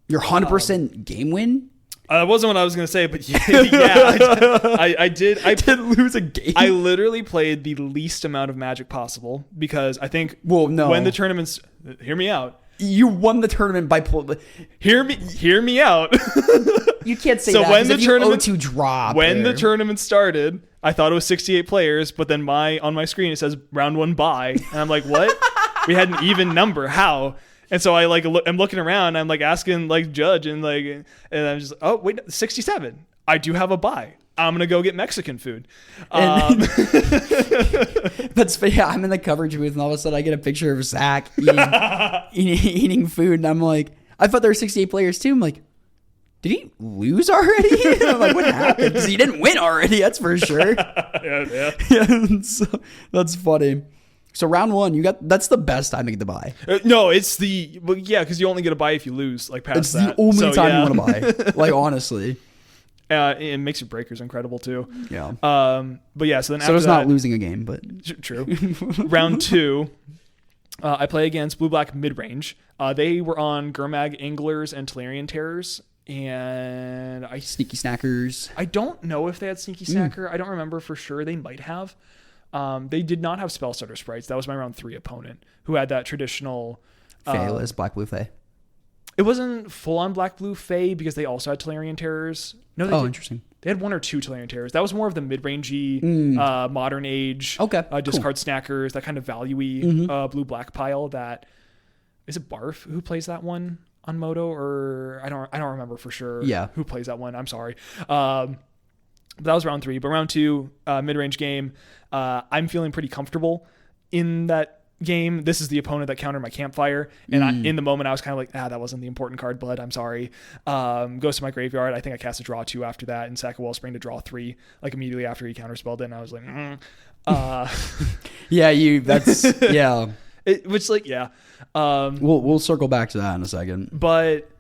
Your 100% game win. That wasn't what I was going to say, but yeah, I did. I Didn't lose a game. I literally played the least amount of Magic possible because I think Well, no. when the tournaments, hear me out. You won the tournament by Hear me out. You can't say So that. when 'cause the if you tournament- O2 drop When there. the tournament started, I thought it was 68 players, but then on my screen it says round 1 bye, and I'm like, what? We had an even number. How? And so I'm looking around, I'm like asking like judge and I'm just oh wait, 67. I do have a bye. I'm gonna go get Mexican food. That's yeah. I'm in the coverage booth, and all of a sudden I get a picture of Zach eating food, and I'm like, I thought there were 68 players too. I'm like, did he lose already? I'm like, what happened? Because he didn't win already. That's for sure. Yeah. So, that's funny. So round 1, that's the best time to get the buy. No, it's because you only get a buy if you lose. Like past It's that. the only So, time yeah. you want to buy. Like honestly, It makes your breakers incredible too. yeah. But yeah, so then So after it's that, not losing a game, but True. Round 2, I play against Blue Black mid range. They were on Gurmag Anglers and Tolarian Terrors, and sneaky snackers. I don't know if they had Sneaky Snacker. I don't remember for sure. They might have. They did not have Spell Starter Sprites. That was my round 3 opponent who had that traditional. Fayless, black blue fay. It wasn't full on Black Blue Fey because they also had Tolarian Terrors. No, they did. Interesting. They had 1 or 2 Tolarian Terrors. That was more of the mid-rangey, modern age, Okay, discard snackers, that kind of value-y blue-black pile. That is it. Barf who plays that one on Moto, or I don't remember for sure. Yeah. Who plays that one? I'm sorry. That was round 3. But round 2, mid-range game. I'm feeling pretty comfortable in that game. This is the opponent that countered my campfire, and in the moment I was kind of like, that wasn't the important card, bud. I'm sorry. Goes to my graveyard. I think I cast a draw 2 after that, and sack a Wellspring to draw 3 like immediately after he counterspelled it, and I was like, Yeah, that's yeah. We'll circle back to that in a second. But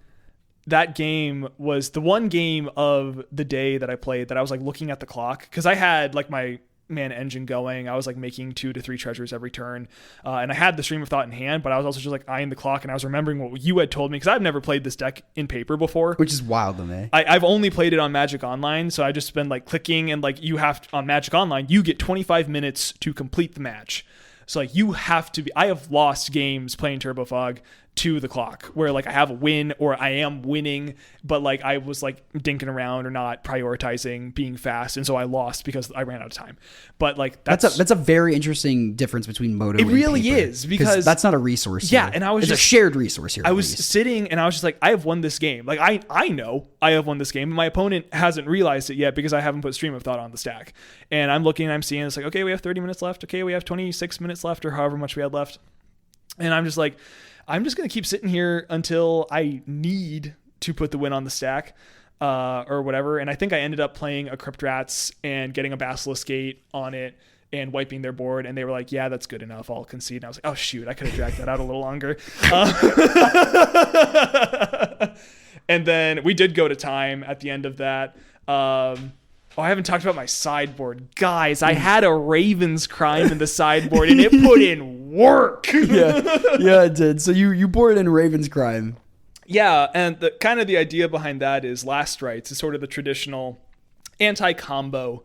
that game was the one game of the day that I played that I was like looking at the clock, because I had like my mana engine going. I was like making 2 to 3 treasures every turn, and I had the Stream of Thought in hand, but I was also just like eyeing the clock, and I was remembering what you had told me, because I've never played this deck in paper before, Which is wild to me. I've only played it on Magic Online, so I just been like clicking, and like you have on Magic Online, you get 25 minutes to complete the match. So like you have to be. I have lost games playing Turbo Fog to the clock where like I have a win or I am winning, but like I was like dinking around or not prioritizing being fast, and so I lost because I ran out of time. But like that's a very interesting difference between Moto. It and really paper, is, because that's not a resource. Yeah, here. and I was it's just a shared resource here. I was sitting and I was just like, I have won this game. Like I know I have won this game, and my opponent hasn't realized it yet because I haven't put Stream of Thought on the stack. And I'm looking and I'm seeing it's like, okay, we have 30 minutes left. Okay, we have 26 minutes left, or however much we had left. And I'm just like, I'm just going to keep sitting here until I need to put the win on the stack. or whatever. And I think I ended up playing a Crypt Rats and getting a Basilisk Gate on it and wiping their board. And they were like, yeah, that's good enough. I'll concede. And I was like, oh, shoot, I could have dragged that out a little longer. And then we did go to time at the end of that. I haven't talked about my sideboard. Guys, I had a Raven's Crime in the sideboard, and it put in work. Yeah, it did. So you boarded in Raven's Crime. Yeah, and the kind of the idea behind that is Last Rites is sort of the traditional anti-combo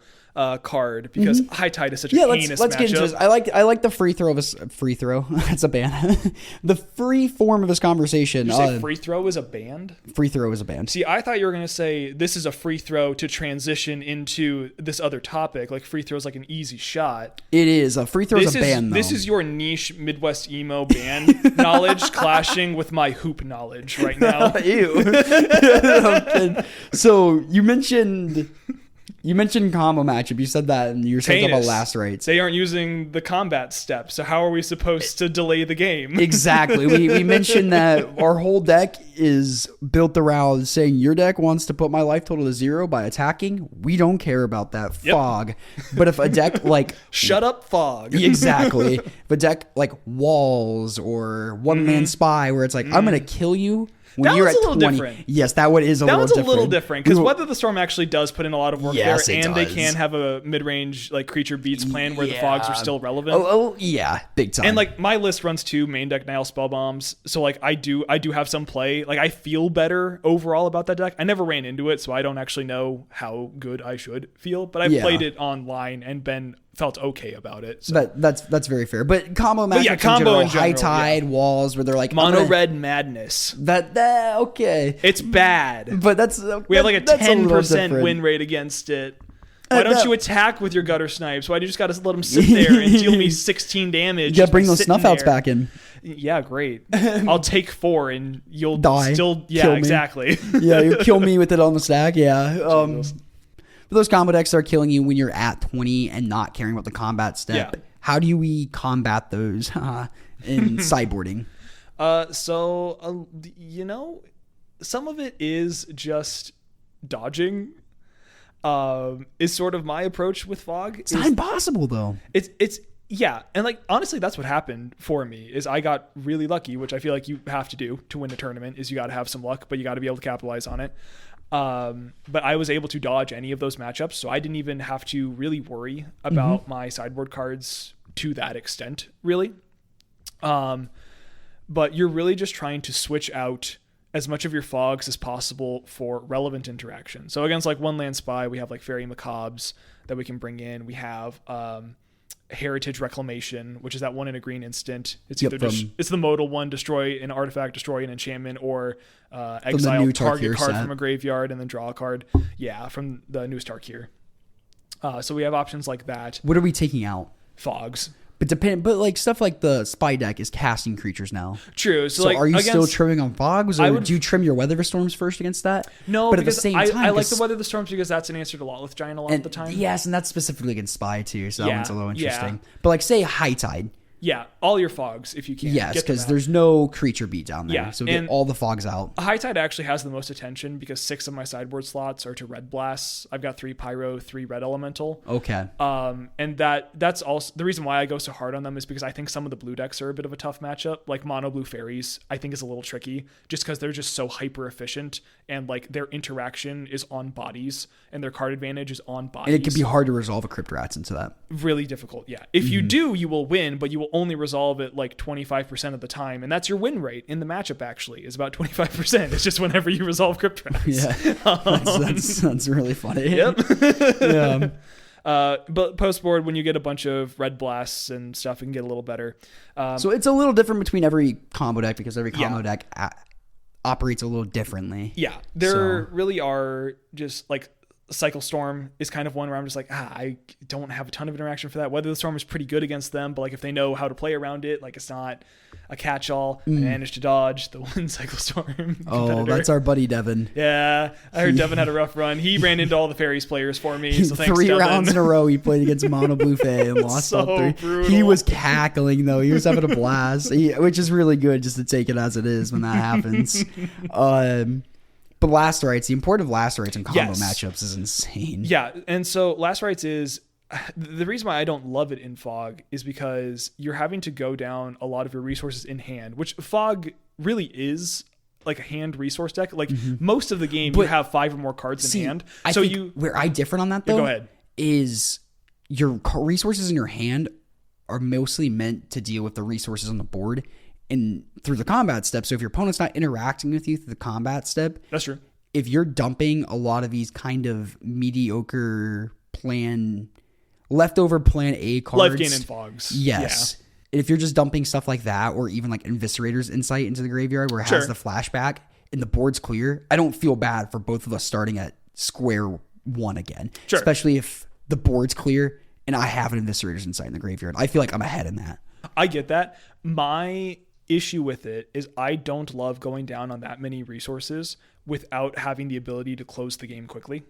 card, because High Tide is such a heinous let's matchup. get into this. I like the free throw of his free throw. That's a band. The free form of this conversation. Did you say free throw is a band? Free throw is a band. See, I thought you were going to say this is a free throw to transition into this other topic. Like free throw is like an easy shot. It is. A free throw is a band, though. This is your niche Midwest emo band knowledge clashing with my hoop knowledge right now. Ew. So you mentioned combo matchup. You said that, and you were saying about Last Rites. They aren't using the combat step, so how are we supposed to delay the game? Exactly. We mentioned that our whole deck is built around saying your deck wants to put my life total to 0 by attacking. We don't care about that. Fog. But if a deck like shut up, Fog. Exactly. If a deck like Walls or One Man Spy, where it's like I'm gonna kill you. When that you're one's at a little 20, different. Yes, that one is a little different. That one's a little different, because Weather the Storm actually does put in a lot of work there, and they can have a mid-range like creature beats plan where the fogs are still relevant. Oh, yeah, big time. And like my list runs 2 main deck Nile spell bombs, so like I do have some play. Like I feel better overall about that deck. I never ran into it, so I don't actually know how good I should feel. But I've played it online and felt okay about it. So. That's very fair. But combo matchups in general, High Tide, Walls, where they're like Mono Red Madness. That okay. It's bad. But we have like a 10% win rate against it. Why don't you attack with your Gutter Snipes? Why do you just got to let them sit there and deal me 16 damage? You got to bring those snuff outs back in. Yeah, great. I'll take 4 and you'll die. Still, yeah, kill me. Exactly. Yeah, you kill me with it on the stack. Yeah. Those combo decks are killing you when you're at 20 and not caring about the combat step. Yeah. How do we combat those in sideboarding? Some of it is just dodging. Is sort of my approach with Fog. It's not impossible though. It's yeah, and like honestly, that's what happened for me. Is I got really lucky, which I feel like you have to do to win a tournament. Is you got to have some luck, but you got to be able to capitalize on it. But I was able to dodge any of those matchups, so I didn't even have to really worry about my sideboard cards to that extent, really. But you're really just trying to switch out as much of your fogs as possible for relevant interaction. So against like One Land Spy, we have like Fairy Macabres that we can bring in. We have Heritage Reclamation, which is that 1 in a green instant. It's either it's the modal one, destroy an artifact, destroy an enchantment, or exile target card from a graveyard and then draw a card. Yeah, from the new Tarkir. So we have options like that. What are we taking out? Fogs. But like stuff like the Spy deck is casting creatures now. True. So like, are you still trimming on Fogs, or do you trim your Weather the Storms first against that? No, but at the same time, I like the Weather the Storms because that's an answer to Lawless Giant a lot of the time. Yes, and that's specifically against Spy too, so that one's a little interesting. But like say High Tide. Yeah, all your fogs if you can. Yes, because there's no creature beat down there. Yeah, so get all the fogs out. High Tide actually has the most attention because 6 of my sideboard slots are to red blasts. I've got 3 pyro, 3 red elemental. Okay. And that's also the reason why I go so hard on them is because I think some of the blue decks are a bit of a tough matchup. Like mono blue fairies, I think is a little tricky just because they're just so hyper efficient and like their interaction is on bodies and their card advantage is on bodies. And it can be hard to resolve a Crypt Rats into that. Really difficult, yeah. If you do, you will win, but you will only resolve it like 25% of the time, and that's your win rate in the matchup. Actually, is about 25%. It's just whenever you resolve Crypt Rats. Yeah, that's really funny. Yep. Yeah. But post board, when you get a bunch of red blasts and stuff, it can get a little better. So it's a little different between every combo deck because every combo deck operates a little differently. Yeah, there really are just like. Cycle Storm is kind of one where I'm just like, I don't have a ton of interaction for that. Weather the Storm is pretty good against them, but like if they know how to play around it, like it's not a catch-all. I managed to dodge the one Cycle Storm. Oh, that's our buddy Devin. Yeah, I heard Devin had a rough run. He ran into all the Fairies players for me. So thanks, 3 Devin. rounds in a row he played against Mono Blue Fae and lost all 3. Brutal. He was cackling though. He was having a blast, which is really good just to take it as it is when that happens. But last rights, the importance of last rights and combo Yes. matchups is insane. Yeah, and so last rights is the reason why I don't love it in Fog is because you're having to go down a lot of your resources in hand, which Fog really is like a hand resource deck. Like most of the game, you have 5 or more cards in hand. I think where I differ on that though, go ahead. is your resources in your hand are mostly meant to deal with the resources on the board and through the combat step. So if your opponent's not interacting with you through the combat step, That's true. if you're dumping a lot of these kind of mediocre leftover plan A cards, Life gain and Fogs. yes. If you're just dumping stuff like that, or even like Eviscerator's Insight into the graveyard where it has Sure. the flashback and the board's clear, I don't feel bad for both of us starting at square one again. Sure. Especially if the board's clear and I have an Eviscerator's Insight in the graveyard. I feel like I'm ahead in that. I get that. My issue with it is I don't love going down on that many resources without having the ability to close the game quickly.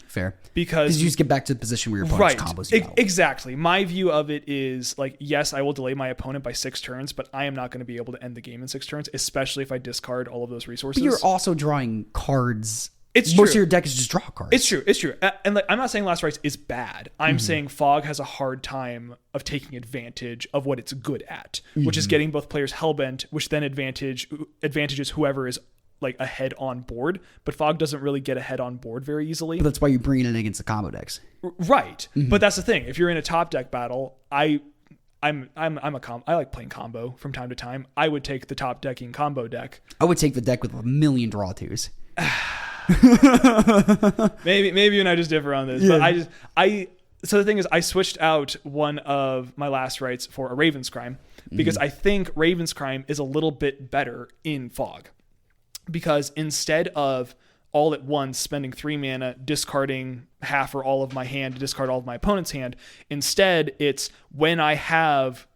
Fair. Because you just get back to the position where your opponent's combos you out. Exactly. My view of it is like, yes, I will delay my opponent by 6 turns, but I am not going to be able to end the game in 6 turns, especially if I discard all of those resources. But you're also drawing cards. It's Most true. of your deck is just draw cards. It's true. And like, I'm not saying Last Rites is bad. I'm saying Fog has a hard time of taking advantage of what it's good at, which is getting both players hellbent, which then advantages whoever is like ahead on board. But Fog doesn't really get ahead on board very easily. But that's why you bring it in against the combo decks. Right. But that's the thing. If you're in a top deck battle, I like playing combo from time to time. I would take the top decking combo deck. I would take the deck with a million draw twos. maybe you and I just differ on this, but so the thing is I switched out one of my last rights for a Raven's Crime because I think Raven's Crime is a little bit better in Fog, because instead of all at once spending 3 mana, discarding half or all of my hand to discard all of my opponent's hand, instead it's when I have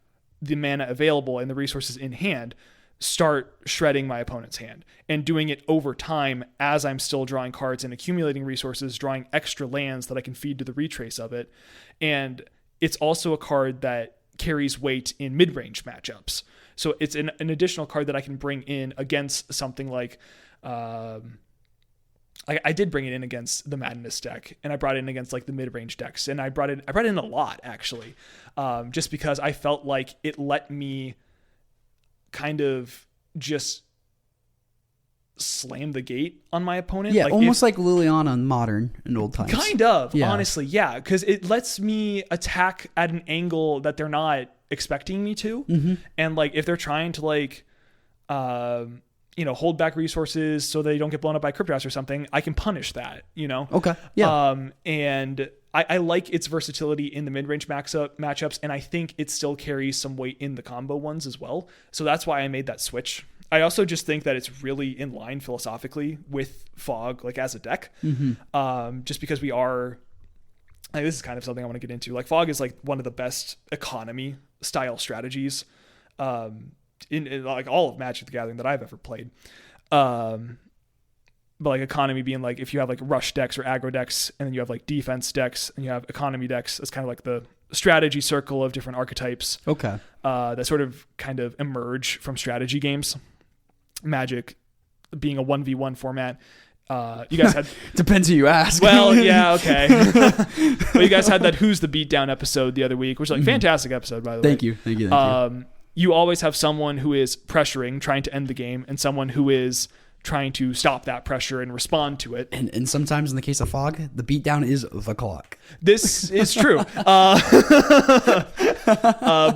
the mana available and the resources in hand, start shredding my opponent's hand and doing it over time as I'm still drawing cards and accumulating resources, drawing extra lands that I can feed to the retrace of it. And it's also a card that carries weight in mid-range matchups. So it's an additional card that I can bring in against something like, I did bring it in against the Madness deck, and I brought it in against like the mid-range decks, and I brought it in a lot actually, just because I felt like it let me kind of just slam the gate on my opponent. Yeah, like almost like Liliana in Modern in old times. Kind of, honestly, yeah, because it lets me attack at an angle that they're not expecting me to, and like if they're trying to like, hold back resources so they don't get blown up by Cryptras or something, I can punish that, Okay, yeah. And I like its versatility in the mid-range matchups, and I think it still carries some weight in the combo ones as well. So that's why I made that switch. I also just think that it's really in line philosophically with Fog, like as a deck, just because we are. This is kind of something I want to get into. Like Fog is like one of the best economy style strategies in like all of Magic the Gathering that I've ever played. But like economy being like if you have like rush decks or aggro decks, and then you have like defense decks and you have economy decks, it's kind of like the strategy circle of different archetypes. Okay. That sort of kind of emerge from strategy games. Magic being a 1v1 format. You guys had depends who you ask. Well, yeah, okay. But you guys had that Who's the Beatdown episode the other week, which is like fantastic episode, by the way. Thank you. You always have someone who is pressuring, trying to end the game, and someone who is trying to stop that pressure and respond to it. And sometimes in the case of Fog, the beatdown is the clock. This is true. But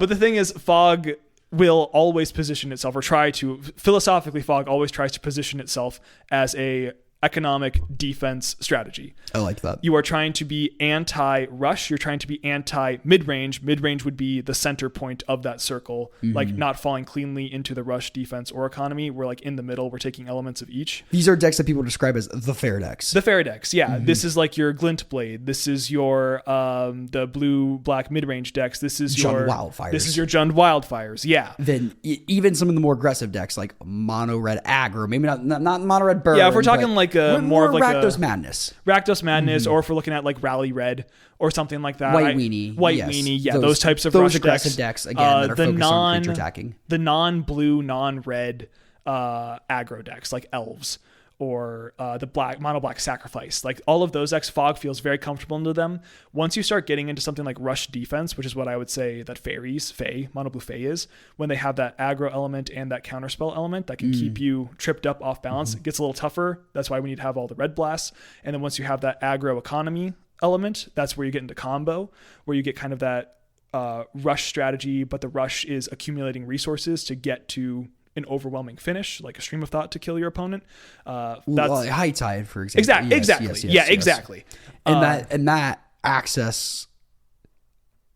the thing is, Fog will always position itself, or philosophically, Fog always tries to position itself as a economic defense strategy. I like that. You are trying to be anti-rush. You're trying to be anti-mid-range. Mid-range would be the center point of that circle, like not falling cleanly into the rush, defense, or economy. We're like in the middle. We're taking elements of each. These are decks that people describe as the fair decks. The fair decks, yeah. This is like your Glint Blade. This is your the blue-black mid-range decks. This is your Wildfires. This is your Jund Wildfires, yeah. Then even some of the more aggressive decks like mono red aggro, maybe not mono red burn. Yeah, if we're talking like more of like Rakdos Madness. Rakdos Madness, or if we're looking at like Rally Red or something like that. White Weenie. Weenie, yeah. Those types of rush aggressive decks again, that are focused on creature attacking. The non-blue, non-red aggro decks like Elves, or the mono black sacrifice. Like all of those decks, Fog feels very comfortable into them. Once you start getting into something like rush defense, which is what I would say that mono blue Fae is, when they have that aggro element and that counterspell element that can keep you tripped up off balance, it gets a little tougher. That's why we need to have all the red blasts. And then once you have that aggro economy element, that's where you get into combo, where you get kind of that rush strategy, but the rush is accumulating resources to get to an overwhelming finish, like a stream of thought to kill your opponent. That's High Tide, for example. Exactly. Exactly. And that access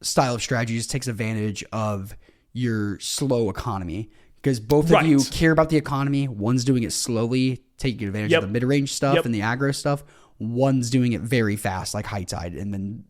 style of strategies takes advantage of your slow economy, because both of you care about the economy. One's doing it slowly, taking advantage of the mid-range stuff and the aggro stuff. One's doing it very fast, like High Tide, and then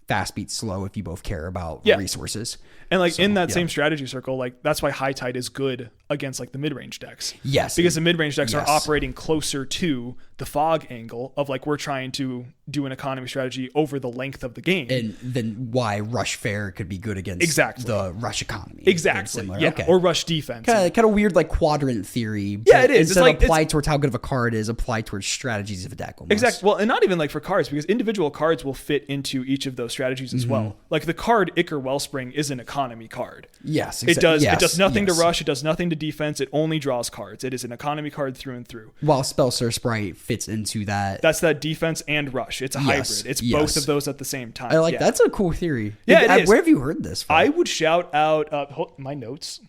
fast beats slow if you both care about resources. And like in that same strategy circle, like that's why High Tide is good against like the mid-range decks. Yes. Because the mid-range decks are operating closer to the Fog angle of like, we're trying to do an economy strategy over the length of the game. And then why Rush Fair could be good against the Rush economy. Exactly. Yeah. Okay. Or Rush defense. Kind of weird like quadrant theory. Yeah, it is. Instead of applied towards how good of a card is, applied towards strategies of a deck almost. Exactly. Well, and not even like for cards, because individual cards will fit into each of those strategies as well. Like the card Ichor Wellspring is an economy card. Yes, it does nothing to rush. It does nothing to defense. It only draws cards. It is an economy card through and through. While Spellstar Sprite fits into that. That's that defense and rush. It's a hybrid. It's both of those at the same time. I like that's a cool theory. Yeah, it is. Where have you heard this from? I would shout out my notes.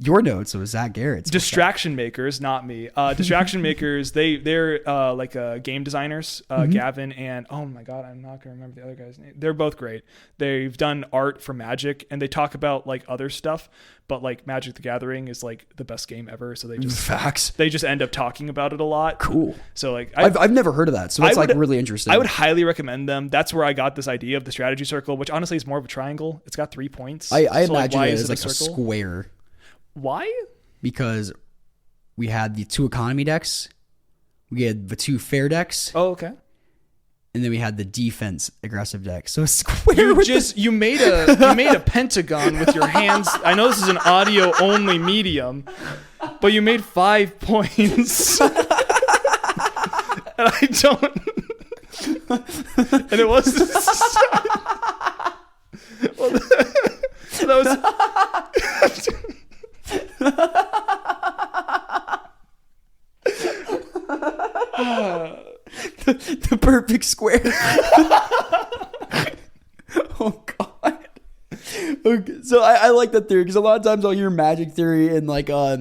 Your notes was Zach Geraets. Distraction Makers, not me. Distraction Makers, they're like game designers, Gavin and oh my god, I'm not gonna remember the other guy's name. They're both great. They've done art for Magic, and they talk about like other stuff, but like Magic the Gathering is like the best game ever. So they just end up talking about it a lot. Cool. So like I've never heard of that, so it's like really interesting. I would highly recommend them. That's where I got this idea of the strategy circle, which honestly is more of a triangle. It's got 3 points. I imagine it as like a square. Why? Because we had the 2 economy decks, we had the 2 fair decks. Oh, okay. And then we had the defense aggressive deck. So a square. You made a pentagon with your hands. I know this is an audio only medium, but you made 5 points. And I don't. And it was. Well, that was. The perfect square. Oh god. Okay, so I like that theory, because a lot of times I'll hear Magic theory and like I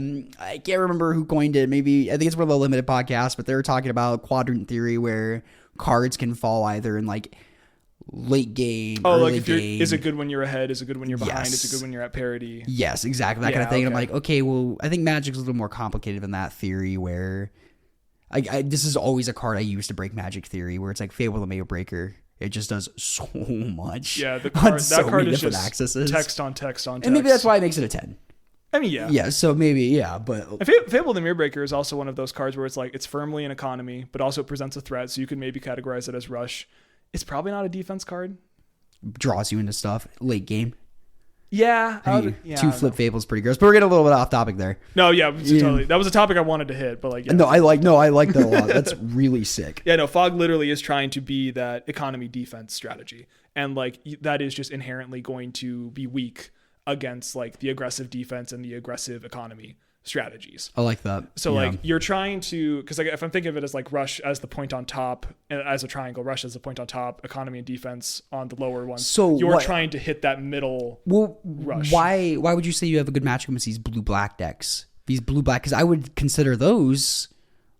can't remember who coined it. Maybe I think it's one of the limited podcasts, but they were talking about quadrant theory where cards can fall either in like late game, early like game. Is it good when you're ahead? Is it good when you're behind? Is it good when you're at parity? Yes, exactly. That kind of thing. Okay. And I'm like, okay, well, I think Magic's a little more complicated than that theory, where this is always a card I use to break Magic theory, where it's like Fable the Mail Breaker. It just does so much. Yeah, that card is just accesses. text on text on text. And maybe that's why it makes it a 10. I mean, yeah. Yeah, so maybe, yeah, but... Fable the Mirror Breaker is also one of those cards where it's like, it's firmly an economy, but also presents a threat, so you could maybe categorize it as rush. It's probably not a defense card. Draws you into stuff late game. Yeah. 2 flip Fable's pretty gross, but we're getting a little bit off topic there. No, yeah, totally. That was a topic I wanted to hit, but like, yeah. I like that a lot. That's really sick. Yeah, no, Fog literally is trying to be that economy defense strategy, and like that is just inherently going to be weak against like the aggressive defense and the aggressive economy strategies. I like that. So like you're trying to, because like if I'm thinking of it as like rush as the point on top, as a triangle, rush as the point on top, economy and defense on the lower one. So you're trying to hit that middle rush. Why would you say you have a good matchup against these blue-black decks? These blue-black, because I would consider those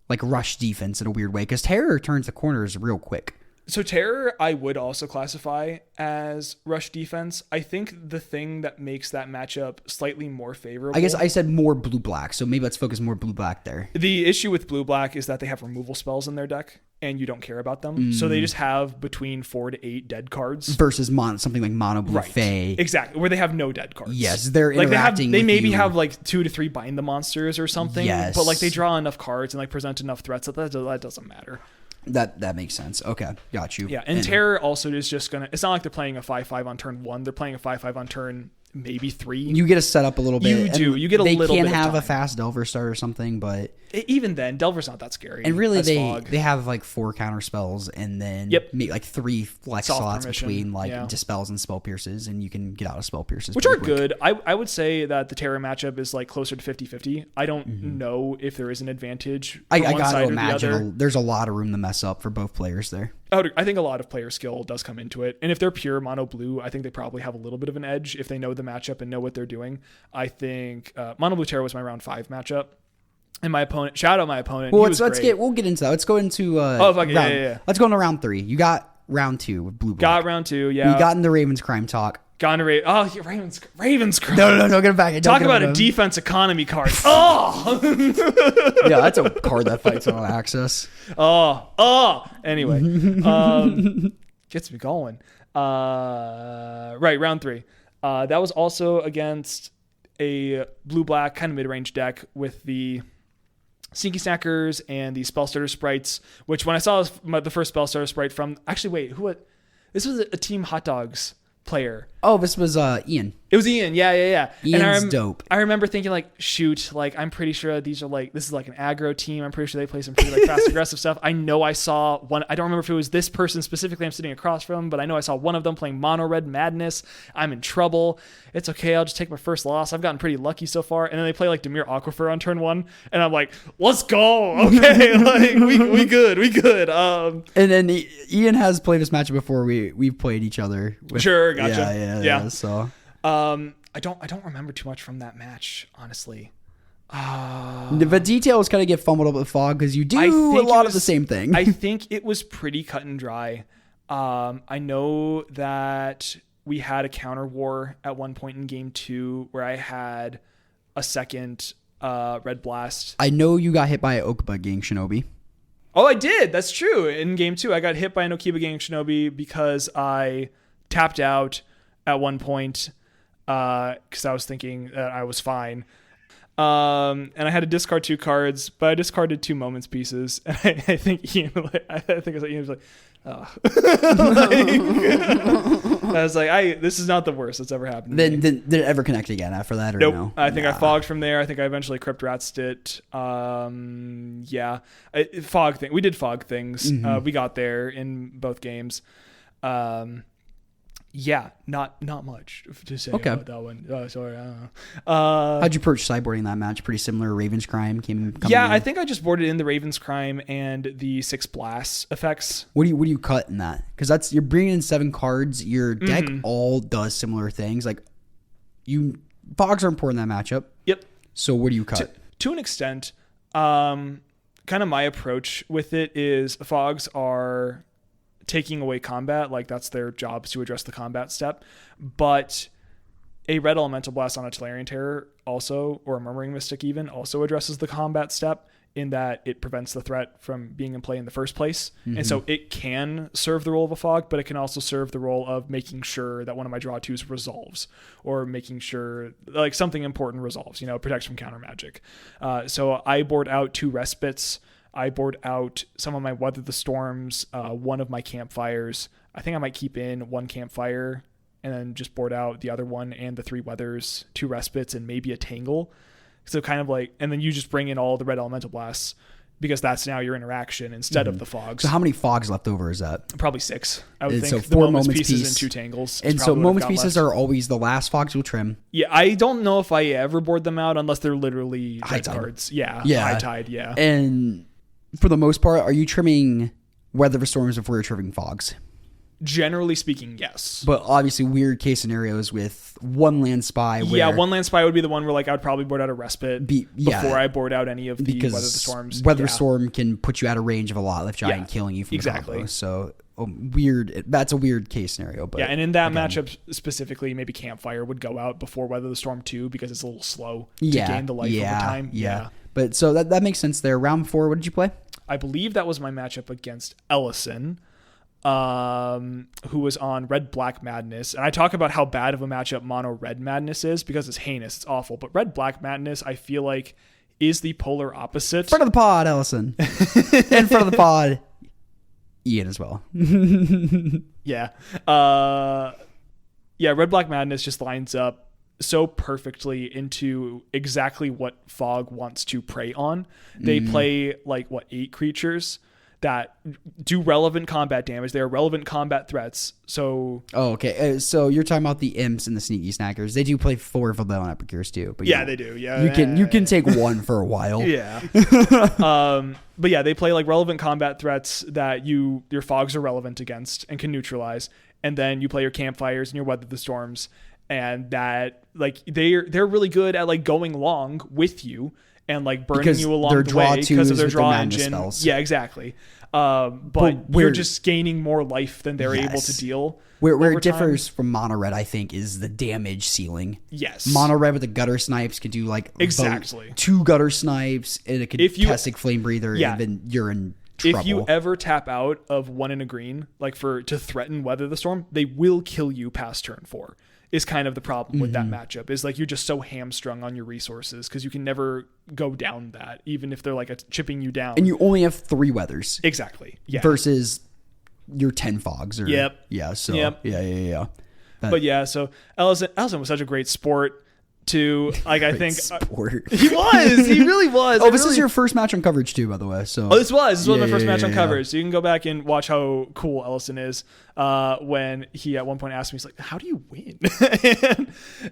like rush defense in a weird way, because Terror turns the corners real quick. So Terror, I would also classify as rush defense. I think the thing that makes that matchup slightly more favorable... I guess I said more blue-black, so maybe let's focus more blue-black there. The issue with blue-black is that they have removal spells in their deck, and you don't care about them. So they just have between 4 to 8 dead cards. Versus something like Mono Blue Fae. Exactly, where they have no dead cards. Yes, they're interacting They maybe have like 2 to 3 Bind the Monsters or something, yes. But like they draw enough cards and like present enough threats that doesn't matter. That makes sense. Okay, got you. Yeah, and Terror also is just gonna. It's not like they're playing a 5/5 on turn 1. They're playing a 5/5 on turn maybe 3. You get to set up a little bit. You do. You get a little bit. They can of have a time. fast Delver start or something, but even then, Delver's not that scary. and really Fog. they have like 4 counter spells and then like 3 flex Soft slots permission. between like dispels and spell pierces, and you can get out of spell pierces, which are pretty quick. good. I would say that the Terra matchup is like closer to 50-50. I don't know if there is an advantage for I one gotta side or the imagine other. there's a lot of room to mess up for both players there. I think a lot of player skill does come into it. And if they're pure mono blue, I think they probably have a little bit of an edge if they know the matchup and know what they're doing. I think mono blue Terra was my round 5 matchup. And my opponent, shout out my opponent. Well, we'll get into that. Let's go into yeah. Let's go into round 3. You got round 2 with blue. Got round 2, yeah. We got into Ravens crime talk. Got into Ravens crime. No, get it back. Talk about a defense economy card. Oh, yeah, that's a card that fights on access. Anyway, gets me going. Right, round 3. That was also against a blue-black kind of mid-range deck with the Sneaky Snackers and the Spell Starter sprites, which when I saw the first Spell Starter sprite from... Actually, wait, this was a Team Hot Dogs player. Oh, this was Ian. It was Ian, yeah. Ian's dope. I remember thinking like, shoot, like I'm pretty sure this is like an aggro team. I'm pretty sure they play some pretty like fast aggressive stuff. I know I saw one. I don't remember if it was this person specifically I'm sitting across from, but I know I saw one of them playing Mono Red Madness. I'm in trouble. It's okay. I'll just take my first loss. I've gotten pretty lucky so far. And then they play like Dimir Aquifer on turn 1, and I'm like, let's go. Okay, like we good. And then Ian has played this matchup before. We've played each other. Sure, gotcha. Yeah. So. I don't remember too much from that match, honestly. The details kind of get fumbled up with Fog because you do a lot of the same thing. I think it was pretty cut and dry. I know that we had a counter war at one point in game 2 where I had a second Red Blast. I know you got hit by an Okuba Gang Shinobi. Oh, I did. That's true. In game 2, I got hit by an Okiba Gang Shinobi because I tapped out at one point. Because I was thinking that I was fine. And I had to discard 2 cards, but I discarded 2 Moments pieces. And I think Ian was like, oh. I was like, this is not the worst that's ever happened to me. Did it ever connect again after that? Or nope. No? I think I fogged from there. I think I eventually Crypt Ratsed it. Fog thing. We did fog things. Mm-hmm. We got there in both games. Yeah, not much to say about that one. Sorry, I don't know. How'd you approach sideboarding that match? Pretty similar. Raven's Crime I think I just boarded in the Raven's Crime and the 6 Blasts effects. What do you cut in that? Because you're bringing in 7 cards. Your deck all does similar things. Like fogs are important in that matchup. Yep. So what do you cut? To an extent, kind of my approach with it is fogs are taking away combat, like that's their jobs to address the combat step, but a red elemental blast on a Tolarian Terror also, or a Murmuring Mystic even, also addresses the combat step in that it prevents the threat from being in play in the first place. And so it can serve the role of a fog, but it can also serve the role of making sure that one of my draw 2s resolves, or making sure like something important resolves, protects from counter magic. So I board out 2 respites. I board out some of my Weather the Storms, one of my Campfires. I think I might keep in 1 Campfire and then just board out the other one and the 3 Weathers, 2 Respites, and maybe a Tangle. So kind of like, and then you just bring in all the red elemental blasts because that's now your interaction instead of the fogs. So how many fogs left over is that? Probably 6. I would think so the 4 moments pieces and 2 Tangles. And so moments pieces are always the last fogs you'll trim. Yeah, I don't know if I ever board them out unless they're literally High dead tide. cards. Yeah, High Tide, yeah. And for the most part, are you trimming Weather the Storms before you're trimming fogs? Generally speaking, yes. But obviously weird case scenarios with 1 land spy. Where 1 land spy would be the one where like I would probably board out a respite before I board out any of the Weather the Storms. Weather Storm can put you out of range of a lot lift giant killing you from the combo. So that's a weird case scenario. But and in that matchup specifically, maybe Campfire would go out before Weather the Storm 2 because it's a little slow to gain the life over time. Yeah. But so that makes sense there. Round 4, what did you play? I believe that was my matchup against Ellison, who was on Red Black Madness. And I talk about how bad of a matchup Mono Red Madness is because it's heinous, it's awful. But Red Black Madness, I feel like, is the polar opposite. Front of the pod, Ellison. In front of the pod, Ian as well. Yeah. Red Black Madness just lines up so perfectly into exactly what Fog wants to prey on. They play like 8 creatures that do relevant combat damage. They are relevant combat threats. So okay. So you're talking about the imps and the sneaky snackers. They do play 4 Valdell and Epicures too. But yeah, they do. Yeah, you can take one for a while. Yeah. But yeah, they play like relevant combat threats that your fogs are relevant against and can neutralize. And then you play your campfires and your weather the storms, and that like they're really good at like going long with you and like burning because you along the way because of their draw engine. Spells. Yeah, exactly. But you're just gaining more life than they're able to deal. Where it differs from mono red, I think, is the damage ceiling. Yes. Mono red with the gutter snipes could do like exactly 2 gutter snipes, and it could Kessig Flame Breather, and then you're in trouble. If you ever tap out of 1 in a green, like to threaten Weather the Storm, they will kill you past turn 4. Is kind of the problem with that matchup. Is like you're just so hamstrung on your resources because you can never go down that, even if they're like chipping you down. And you only have 3 weathers. Exactly. Yeah. Versus your 10 fogs. Or, yep. Yeah. So yep. Yeah. But yeah, so Ellison was such a great sport. Like I think sport. He really was. Oh, this is your first match on coverage too, by the way. So this was my first match on coverage. So you can go back and watch how cool Ellison is. When he at one point asked me, he's like, "How do you win?"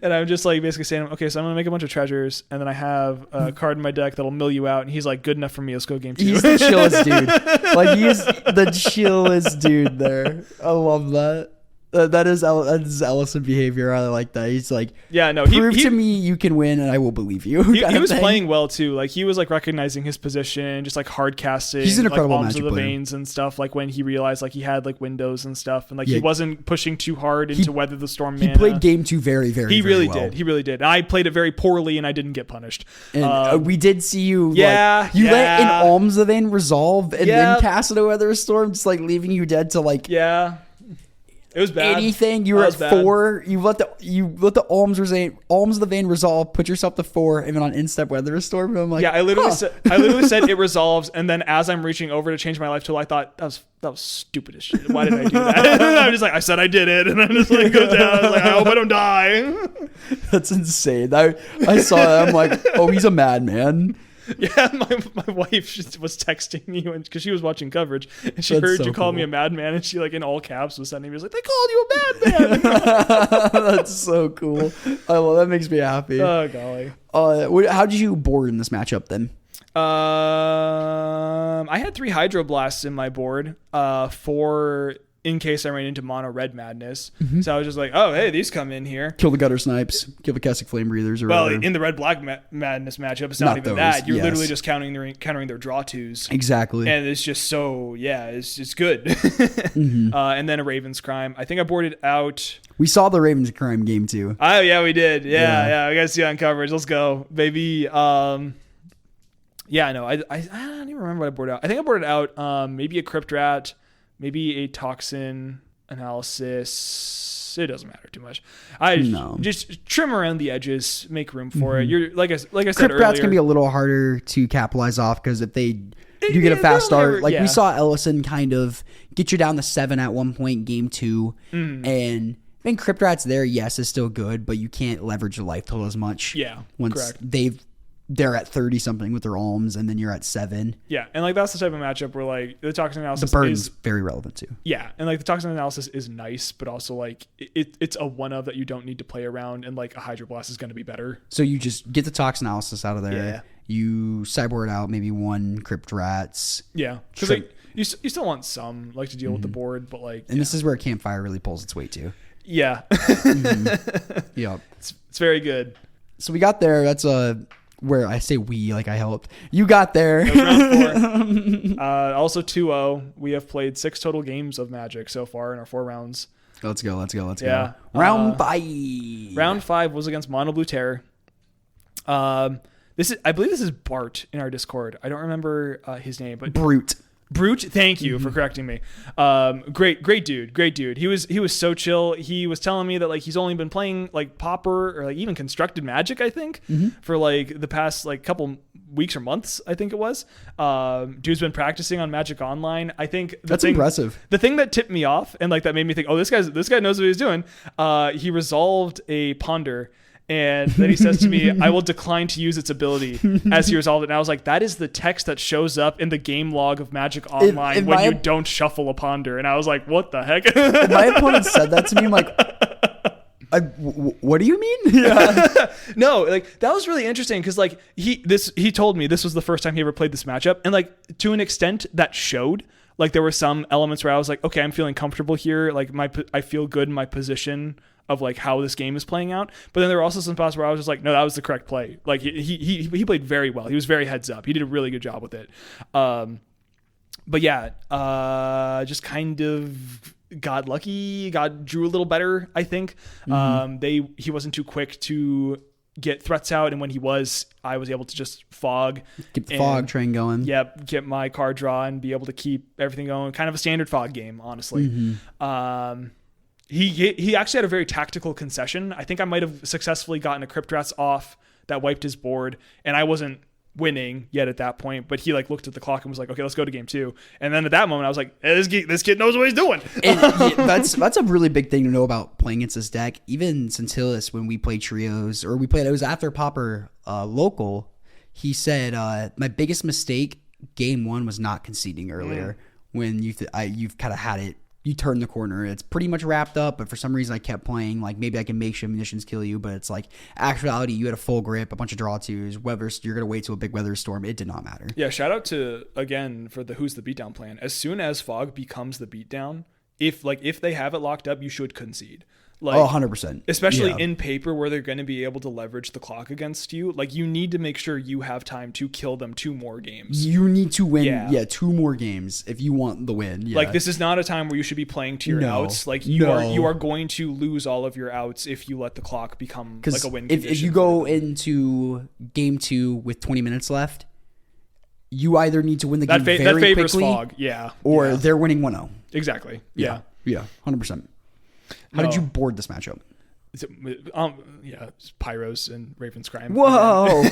and I'm just like basically saying, "Okay, so I'm gonna make a bunch of treasures, and then I have a card in my deck that'll mill you out." And he's like, "Good enough for me. Let's go game 2." He's the chillest dude. Like he is the chillest dude there. I love that. That is Ellison behavior. I like that. He's like, yeah, no, prove to me you can win, and I will believe you. He was playing well too. Like he was like recognizing his position, just like hard casting. He's an incredible like, Magic of the player. veins and stuff. Like when he realized like he had like windows and stuff, and like he wasn't pushing too hard into Weather the Storm. He played game 2 very, very. He really well. did. He really did. And I played it very poorly, and I didn't get punished. And we did see you. Yeah, you let an Alms the Vein resolve and then cast a Weather Storm, just like leaving you dead to like. Yeah. It was bad. Anything you were at 4, you let the Alms of the Vein resolve, put yourself to 4, and then on instep Weather Storm. I'm like, yeah, I literally said it resolves, and then as I'm reaching over to change my life tool, I thought that was stupid as shit. Why did I do that? I'm just like, I said I did it, and I just like go down. I was like, I hope I don't die. That's insane. I saw that. I'm like, oh, he's a madman. Yeah, my wife was texting me because she was watching coverage, and she heard you call me a madman, and she like in all caps was sending me, was like, they called you a madman. That's so cool. Well, that makes me happy. Oh golly. How did you board in this matchup then? I had 3 Hydroblasts in my board, 4 in case I ran into mono red madness. Mm-hmm. So I was just like, oh, hey, these come in here. Kill the gutter snipes, kill the Kessig Flame Breathers. Or in the red black madness matchup, it's not even those, that. You're literally just countering their draw 2s. Exactly. And it's just so, it's good. Mm-hmm. And then a Raven's Crime. I think I boarded out. We saw the Raven's Crime game too. Oh, yeah, we did. Yeah. I got to see it on coverage. Let's go, baby. Yeah, no, I don't even remember what I boarded out. I think I boarded out maybe a Crypt Rat, maybe a Toxin Analysis. It doesn't matter too much. Just trim around the edges, make room for it. You're like I said earlier. Crypt Rats can be a little harder to capitalize off because if you get a fast start, we saw Ellison kind of get you down to 7 at one point, game 2, and I think Crypt Rats there, yes, is still good, but you can't leverage your life total as much. Yeah, once they're at 30 something with their alms, and then you're at 7. Yeah, and like that's the type of matchup where like the Toxin Analysis, the burden's very relevant too. Yeah, and like the Toxin Analysis is nice, but also like it's a one of that you don't need to play around, and like a Hydroblast is going to be better. So you just get the Toxin Analysis out of there. Yeah. You sideboard out maybe 1 Crypt Rats. Yeah, because like you still want some like to deal with the board, but like this is where Campfire really pulls its weight too. Yeah. Yeah. It's very good. So we got there. That's where I say we, like I helped. You got there. Round 4. Also 2-0. We have played 6 total games of Magic so far in our 4 rounds. Let's go. Yeah. Round 5. Round 5 was against Mono Blue Terror. I believe this is Bart in our Discord. I don't remember his name, but Brute. Thank you for correcting me. Great dude. He was so chill. He was telling me that like he's only been playing like Pauper or like even Constructed Magic, I think, for like the past like couple weeks or months, I think it was. Dude's been practicing on Magic Online. I think that's impressive. The thing that tipped me off and like that made me think, oh, this guy knows what he's doing. He resolved a Ponder And then he says to me, I will decline to use its ability as he resolved it. And I was like, that is the text that shows up in the game log of Magic Online when you don't shuffle a ponder. And I was like, what the heck? If my opponent said that to me, I'm like, what do you mean? Yeah. No, like that was really interesting because like he told me this was the first time he ever played this matchup. And like to an extent that showed. Like there were some elements where I was like, okay, I'm feeling comfortable here. Like I feel good in my position of like how this game is playing out. But then there were also some spots where I was just like, no, that was the correct play. Like he played very well. He was very heads up. He did a really good job with it. But yeah, just kind of got lucky, drew a little better, I think. He wasn't too quick to get threats out, and when he was, I was able to just fog. Keep the fog train going. Yep, get my card draw and be able to keep everything going. Kind of a standard fog game, honestly. He actually had a very tactical concession. I think I might have successfully gotten a Crypt Rats off that wiped his board, and I wasn't winning yet at that point, but he like looked at the clock and was like, okay, let's go to game 2. And then at that moment I was like, hey, this kid knows what he's doing. That's a really big thing to know about playing against this deck. Even Centillus, when we played trios, or it was after Pauper local, he said my biggest mistake game 1 was not conceding earlier. When you've kind of had it, you turn the corner, it's pretty much wrapped up, but for some reason I kept playing like maybe I can make munitions kill you, but it's like actuality you had a full grip, a bunch of draw twos, you're gonna wait till a big weather storm. It did not matter. Yeah, shout out to again for the Who's the Beatdown plan. As soon as fog becomes the beatdown, if they have it locked up, you should concede. Like, 100%. Especially in paper where they're going to be able to leverage the clock against you. Like, you need to make sure you have time to kill them 2 more games. You need to win, 2 more games if you want the win. Yeah. Like, this is not a time where you should be playing to your outs. Like, you are going to lose all of your outs if you let the clock become like a win condition. If you go into game 2 with 20 minutes left, you either need to win the game very quickly, fog. Or they're winning 1-0. Exactly. Yeah, 100%. How did you board this matchup? It's Pyros and Raven Scrying. Whoa.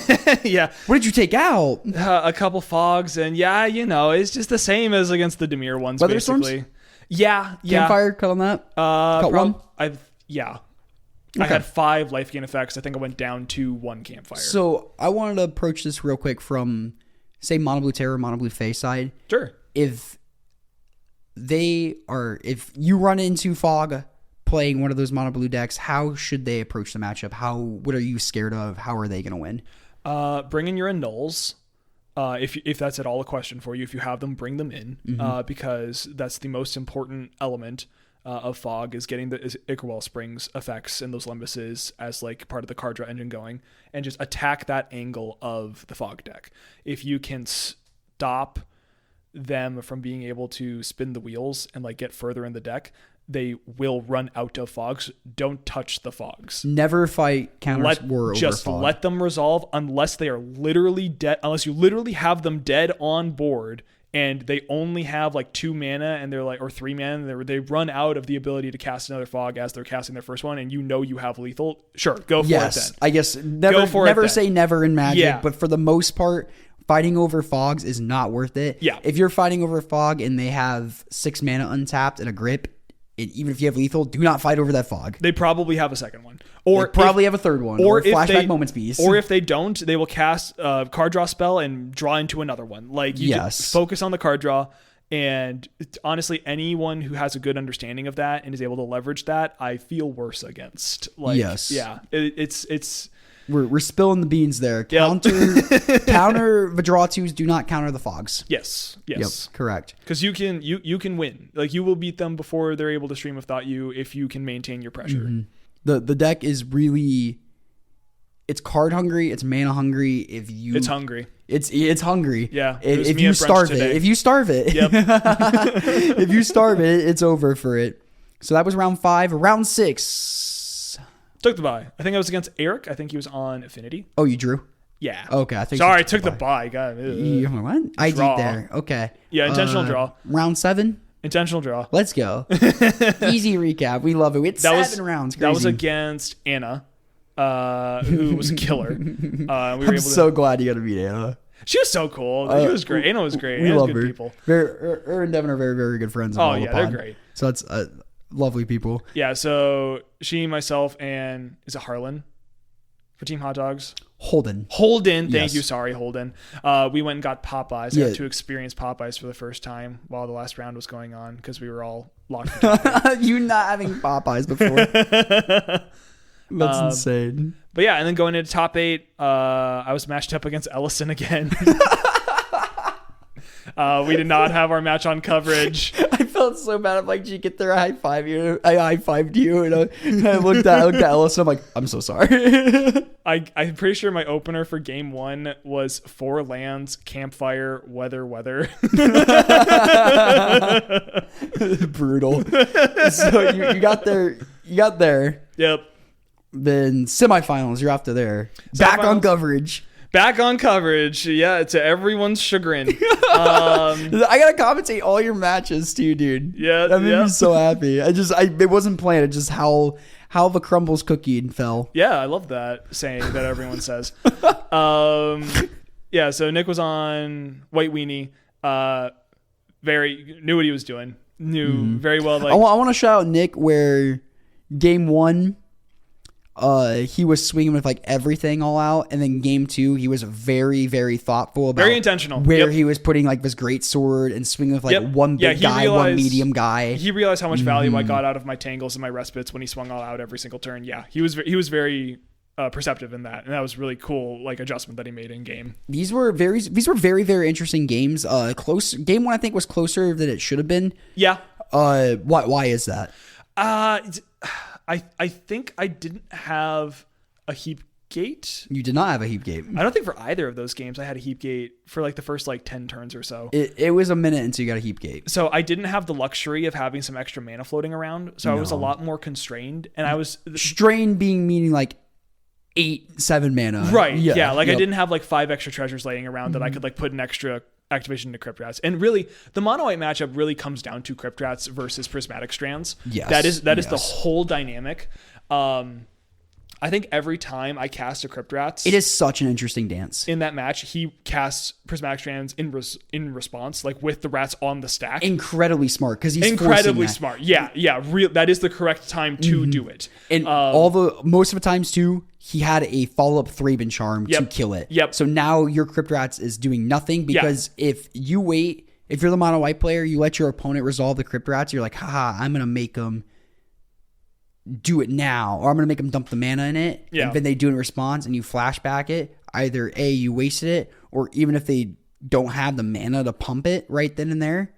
Yeah. What did you take out? A couple fogs, and it's just the same as against the Demir ones, Weather basically. Storms? Yeah. Campfire, cut on that? Cut one? I had 5 life gain effects. I think I went down to 1 campfire. So I wanted to approach this real quick from, say, Mono Blue Terror, Mono Blue Fae side. Sure. If you run into fog playing one of those mono blue decks, how should they approach the matchup? What are you scared of? How are they going to win? Bring in your annuls. If that's at all a question for you, if you have them, bring them in, because that's the most important element of fog, is getting the Icarwell Springs effects and those limbuses as like part of the card draw engine going, and just attack that angle of the fog deck. If you can stop them from being able to spin the wheels and like get further in the deck, they will run out of fogs. Don't touch the fogs. Never fight counters war over just fog. Let them resolve unless they are literally dead. Unless you literally have them dead on board and they only have like 2 mana and they're like, or 3 mana, and they run out of the ability to cast another fog as they're casting their first one, and you have lethal. Sure, go for it then. I guess never say never in Magic, but for the most part, fighting over fogs is not worth it. Yeah. If you're fighting over fog and they have 6 mana untapped and a grip, even if you have lethal, do not fight over that fog. They probably have a second one. Or they probably have a third one. Or flashback moments piece. Or if they don't, they will cast a card draw spell and draw into another one. Like, you just focus on the card draw. And honestly, anyone who has a good understanding of that and is able to leverage that, I feel worse against. Like, yeah, it's We're spilling the beans there. Yep. Counter Vidratus do not counter the fogs. Yes. Yep, correct. Because you can win. Like, you will beat them before they're able to stream without you if you can maintain your pressure. Mm-hmm. The deck is really, it's card hungry, it's mana hungry. It's hungry. It's hungry. Yeah. If you starve it, if you starve it, if you starve it, it's over for it. So that was round 5. Round 6. Took the bye. I think I was against Eric. I think he was on Affinity. Oh, you drew? Yeah. Okay. I think. Sorry, I took the bye. God. What? I did there. Okay. Yeah, intentional draw. Round 7. Intentional draw. Let's go. Easy recap. We love it. It's 7 rounds. Crazy. That was against Anna, who was a killer. I'm so glad you got to meet Anna. She was so cool. She was great. Anna was great. We love good her. People. Her and Devin are very, very good friends. Oh, yeah. They're great. So it's lovely people. Yeah. So she, myself, and is it Harlan? for Team Hot Dogs? Holden. Thank Yes. you. Sorry, Holden. We went and got Popeyes. I got to experience Popeyes for the first time while the last round was going on because we were all locked for top 8. You not having Popeyes before. That's insane. But yeah, and then going into top 8, I was matched up against Ellison again. We did not have our match on coverage. I felt so bad. I'm like, did you get there? I high-fived you. And I looked at Ellis and I'm like, I'm so sorry. I'm pretty sure my opener for game 1 was 4 lands, campfire, weather. Brutal. So you got there. Yep. Then semifinals, you're off to there. Back on coverage. Back on coverage. Yeah, to everyone's chagrin. I gotta commentate all your matches too, dude. Yeah, that made me so happy. It wasn't planned. It's just how the crumbles cookie fell. Yeah, I love that saying that everyone says. Yeah, so Nick was on White Weenie. Knew what he was doing. Very well. Like, I want to shout out Nick where game 1. He was swinging with like everything all out, and then game 2 he was very, very thoughtful about very intentional where he was putting like this great sword and swinging with like one big guy, one medium guy. He realized how much value I got out of my tangles and my respites when he swung all out every single turn. Yeah, he was very perceptive in that, and that was really cool. Like adjustment that he made in game. These were very, very interesting games. Close game 1 I think was closer than it should have been. Yeah. Why is that? I think I didn't have a heap gate. You did not have a heap gate. I don't think for either of those games I had a heap gate for like the first like 10 turns or so. It was a minute until you got a heap gate. So I didn't have the luxury of having some extra mana floating around. So I was a lot more constrained, and I was strained meaning like 8-7 mana. Right. Yeah. Like I didn't have like 5 extra treasures laying around that I could like put an extra activation into Crypt Rats. And really the mono white matchup really comes down to Crypt Rats versus Prismatic Strands. Yes. That is the whole dynamic. I think every time I cast a Crypt Rats, it is such an interesting dance. In that match, he casts Prismatic Strands in response, like with the rats on the stack. Incredibly smart because he's incredibly smart. Yeah. That is the correct time to do it. And most of the times too, he had a follow-up Thraben Charm to kill it. Yep. So now your Crypt Rats is doing nothing because if you wait, if you're the mono white player, you let your opponent resolve the Crypt Rats, you're like, haha, I'm gonna make them do it now, or I'm gonna make them dump the mana in it. Yeah. And then they do it in response, and you flashback it. Either A, you wasted it, or even if they don't have the mana to pump it right then and there,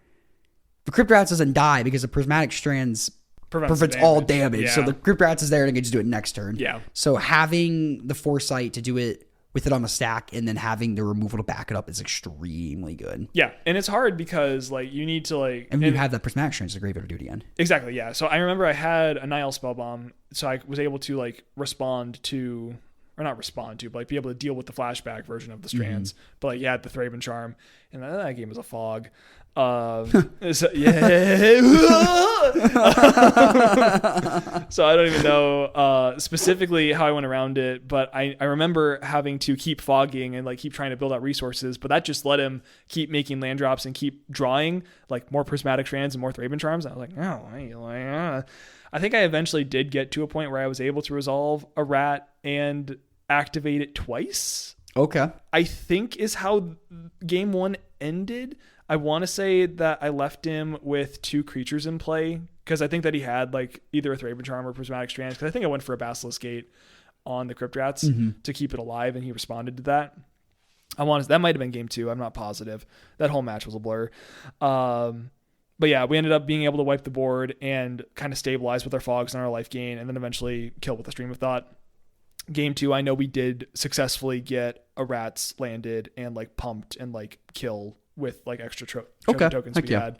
the Crypt Rats doesn't die because the Prismatic Strands prevents all damage. Yeah. So the Crypt Rats is there and they can just do it next turn. Yeah. So having the foresight to do it with it on the stack and then having the removal to back it up is extremely good. Yeah. And it's hard because like you need to like... And you have that Prismatic Strands to graveyard to do it again. Exactly, yeah. So I remember I had a Nihil Spellbomb, so I was able to like respond to... Or not respond to, but like be able to deal with the flashback version of the strands. But like, yeah, the Thraben Charm. And that game was a fog. So, yeah. So I don't even know specifically how I went around it, but I remember having to keep fogging and like keep trying to build out resources, but that just let him keep making land drops and keep drawing like more Prismatic Strands and more Thraben Charms. I was like, oh, I think I eventually did get to a point where I was able to resolve a rat and activate it twice. Okay. I think is how game 1 ended. I want to say that I left him with 2 creatures in play because I think that he had like either a Thraben Charm or Prismatic Strands, because I think I went for a Basilisk Gate on the Crypt Rats to keep it alive, and he responded to that. That might have been game 2. I'm not positive. That whole match was a blur. But yeah, we ended up being able to wipe the board and kind of stabilize with our fogs and our life gain, and then eventually kill with a Stream of Thought. Game 2, I know we did successfully get a rats landed and like pumped and like kill with like extra tokens we had.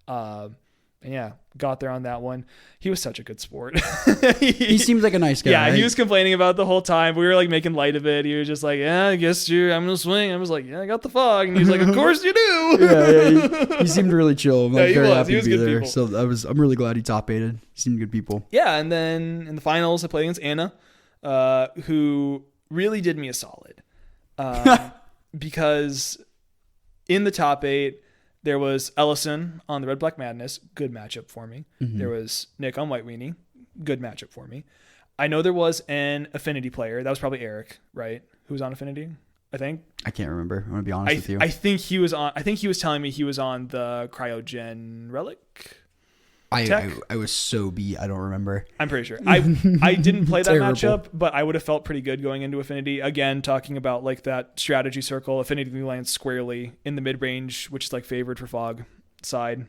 And yeah, got there on that one. He was such a good sport. He seems like a nice guy. Yeah, he was complaining about it the whole time. We were like making light of it. He was just like, yeah, I guess I'm going to swing. I was like, yeah, I got the fog. And he was like, of course you do. He seemed really chill. I'm like, very happy to be there. People. So I'm really glad he top 8'd. He seemed good people. Yeah, and then in the finals, I played against Anna, who really did me a solid. Because in the top 8, there was Ellison on the Red Black Madness, good matchup for me. There was Nick on White Weenie, good matchup for me. I know there was an Affinity player. That was probably Eric, right? Who was on Affinity, I think. I can't remember. I'm going to be honest with you. I think he was telling me he was on the Cryogen Relic. I was so beat. I don't remember. I'm pretty sure. I didn't play that Terrible. matchup, but I would have felt pretty good going into Affinity. Again, talking about like that strategy circle. Affinity lands squarely in the mid range, which is like favored for Fog side.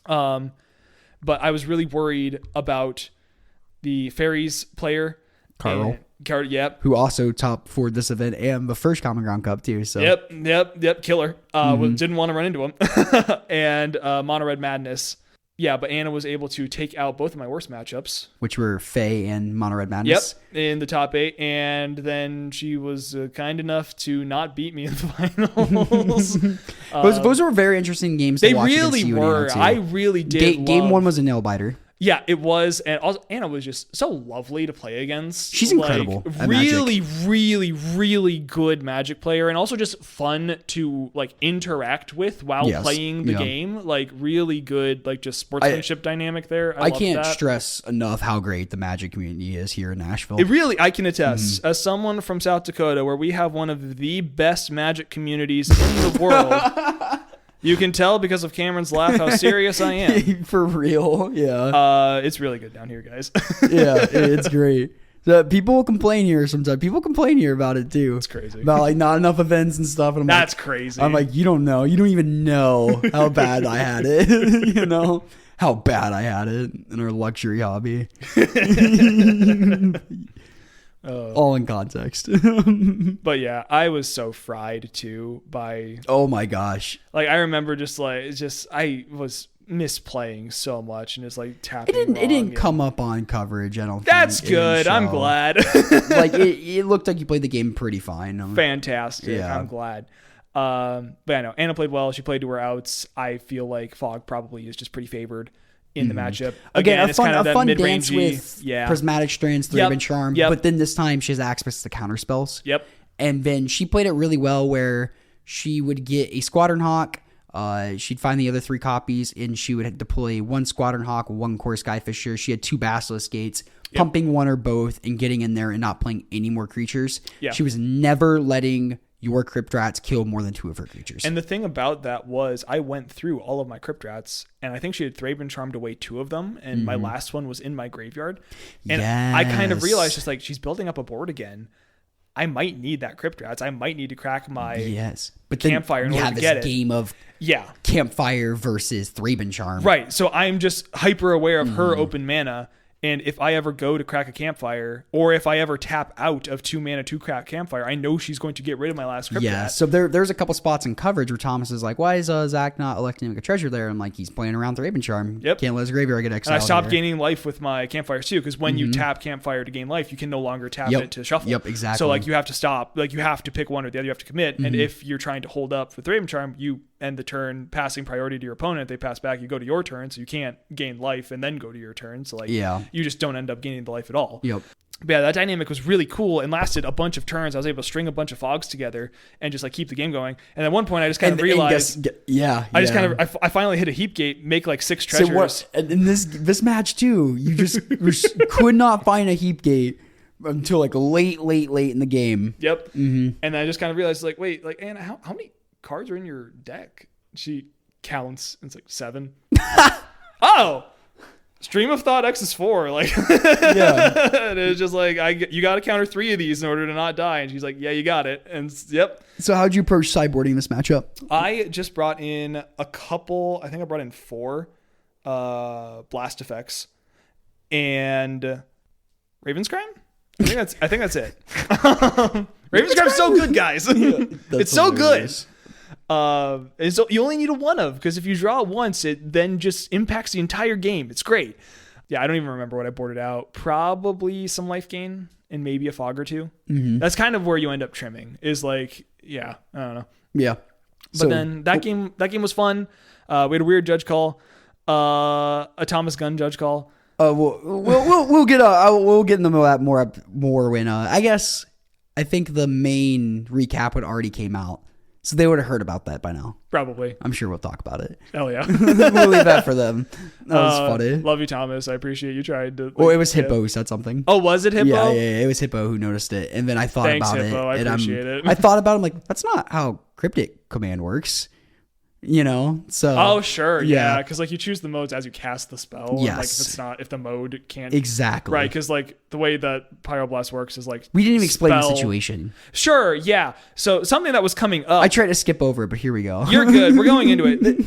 But I was really worried about the Fairies player. Carl. Yep. Who also top for this event and the first Common Ground Cup too. So Yep. Killer. Didn't want to run into him. And Mono Red Madness. Yeah, but Anna was able to take out both of my worst matchups, which were Faye and Mono Red Madness. Yep, in the top 8, and then she was kind enough to not beat me in the finals. Those were very interesting games. They to watch really against you were. And Anna, too. I really did. Game 1 was a nail biter. Yeah, it was, and also Anna was just so lovely to play against. She's incredible. At really, Magic. really, really good Magic player, and also just fun to like interact with while playing the game. Like really good, like just sportsmanship dynamic there. I can't stress enough how great the Magic community is here in Nashville. I can attest, as someone from South Dakota, where we have one of the best Magic communities in the world. You can tell because of Cameron's laugh how serious I am. For real, yeah. It's really good down here, guys. Yeah, it's great. So people complain here sometimes. People complain here about it too. It's crazy. About like not enough events and stuff. And I'm That's crazy. I'm like, you don't know. You don't even know how bad I had it. You know how bad I had it in our luxury hobby. All in context. But yeah, I was so fried too by. Oh my gosh! Like I remember I was misplaying so much and just like tapping. It didn't come up on coverage. I don't. That's think, good. I'm glad. Like it looked like you played the game pretty fine. Fantastic. Yeah. I'm glad. But I know Anna played well. She played to her outs. I feel like Fog probably is just pretty favored in the matchup. Again, it's kind of a that fun mid-rangey, dance with Prismatic Strands, 3-Bit Charm. Yep. But then this time she has access to counter spells. Yep. And then she played it really well where she would get a Squadron Hawk. She'd find the other 3 copies and she would deploy 1 Squadron Hawk, 1 Core Skyfisher. She had 2 Basilisk Gates, pumping 1 or both and getting in there and not playing any more creatures. Yeah. She was never letting your Crypt Rats kill more than 2 of her creatures. And the thing about that was I went through all of my Crypt Rats, and I think she had Thraben Charmed away 2 of them, and my last one was in my graveyard. And I kind of realized just like she's building up a board again. I might need that Crypt Rats. I might need to crack my but Campfire in order to get it. Game of Campfire versus Thraben Charm. Right. So I'm just hyper aware of her open mana. And if I ever go to crack a Campfire, or if I ever tap out of 2 mana to crack Campfire, I know she's going to get rid of my last Crypt Rat. So there's a couple spots in coverage where Thomas is like, why is Zach not electing to make a treasure there? I'm like, he's playing around Thraben Charm. Yep. Can't let his graveyard get exiled. And I stopped gaining life with my Campfires too, because when you tap Campfire to gain life, you can no longer tap it to shuffle. Yep, exactly. So like you have to stop. Like you have to pick one or the other. You have to commit. And if you're trying to hold up with Thraben Charm, you end the turn passing priority to your opponent. They pass back. You go to your turn, so you can't gain life and then go to your turn. So like you just don't end up gaining the life at all. Yep. But yeah, that dynamic was really cool and lasted a bunch of turns. I was able to string a bunch of Fogs together and just like keep the game going. And at one point, I just kind of realized, I finally hit a heap gate, make like 6 treasures. So what? And in this match too, you just could not find a heap gate until like late in the game. Yep. And then I just kind of realized like, wait, like Anna, how many cards are in your deck? She counts and it's like 7. Oh. Stream of Thought X is 4. Like, and it's just like, you got to counter 3 of these in order to not die. And she's like, yeah, you got it. And yep. So how'd you approach sideboarding this matchup? I just brought in a couple. I think I brought in 4 blast effects and Raven's Crime. I think that's it. Raven's Crime's so good, guys. It's so good. And so you only need a 1 of, because if you draw it once, it then just impacts the entire game. It's great. Yeah, I don't even remember what I boarded out. Probably some life gain and maybe a Fog or 2. That's kind of where you end up trimming. Is like, I don't know. Yeah. But then that game was fun. We had a weird judge call, a Thomas Gunn judge call. We'll get into that more when I guess I think the main recap would already came out. So they would have heard about that by now. Probably. I'm sure we'll talk about it. Hell yeah. We'll leave that for them. That was funny. Love you, Thomas. I appreciate you trying to. Well, it was Hippo who said something. Oh, was it Hippo? Yeah. It was Hippo who noticed it. And then I thought Thanks, about Hippo. it. I appreciate it. I thought about it. I'm like, that's not how cryptic command works. You know? So. Oh, sure. Yeah. Because like you choose the modes as you cast the spell. Yes. And, like if the mode can't. Exactly. Right. Because like the way that Pyroblast works is like. We didn't even explain the situation. Sure. Yeah. So something that was coming up. I tried to skip over it, but here we go. You're good. We're going into it.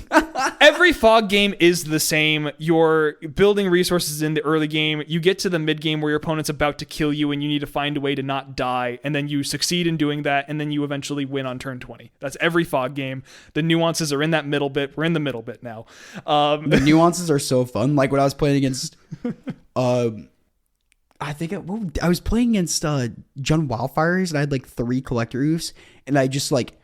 Every fog game is the same. You're building resources in the early game. You get to the mid game where your opponent's about to kill you and you need to find a way to not die. And then you succeed in doing that. And then you eventually win on turn 20. That's every fog game. The nuances are in that middle bit. We're in the middle bit now. The nuances are so fun. Like when I was playing against, I think I was playing against Jun Wildfires and I had like 3 collector roofs and I just like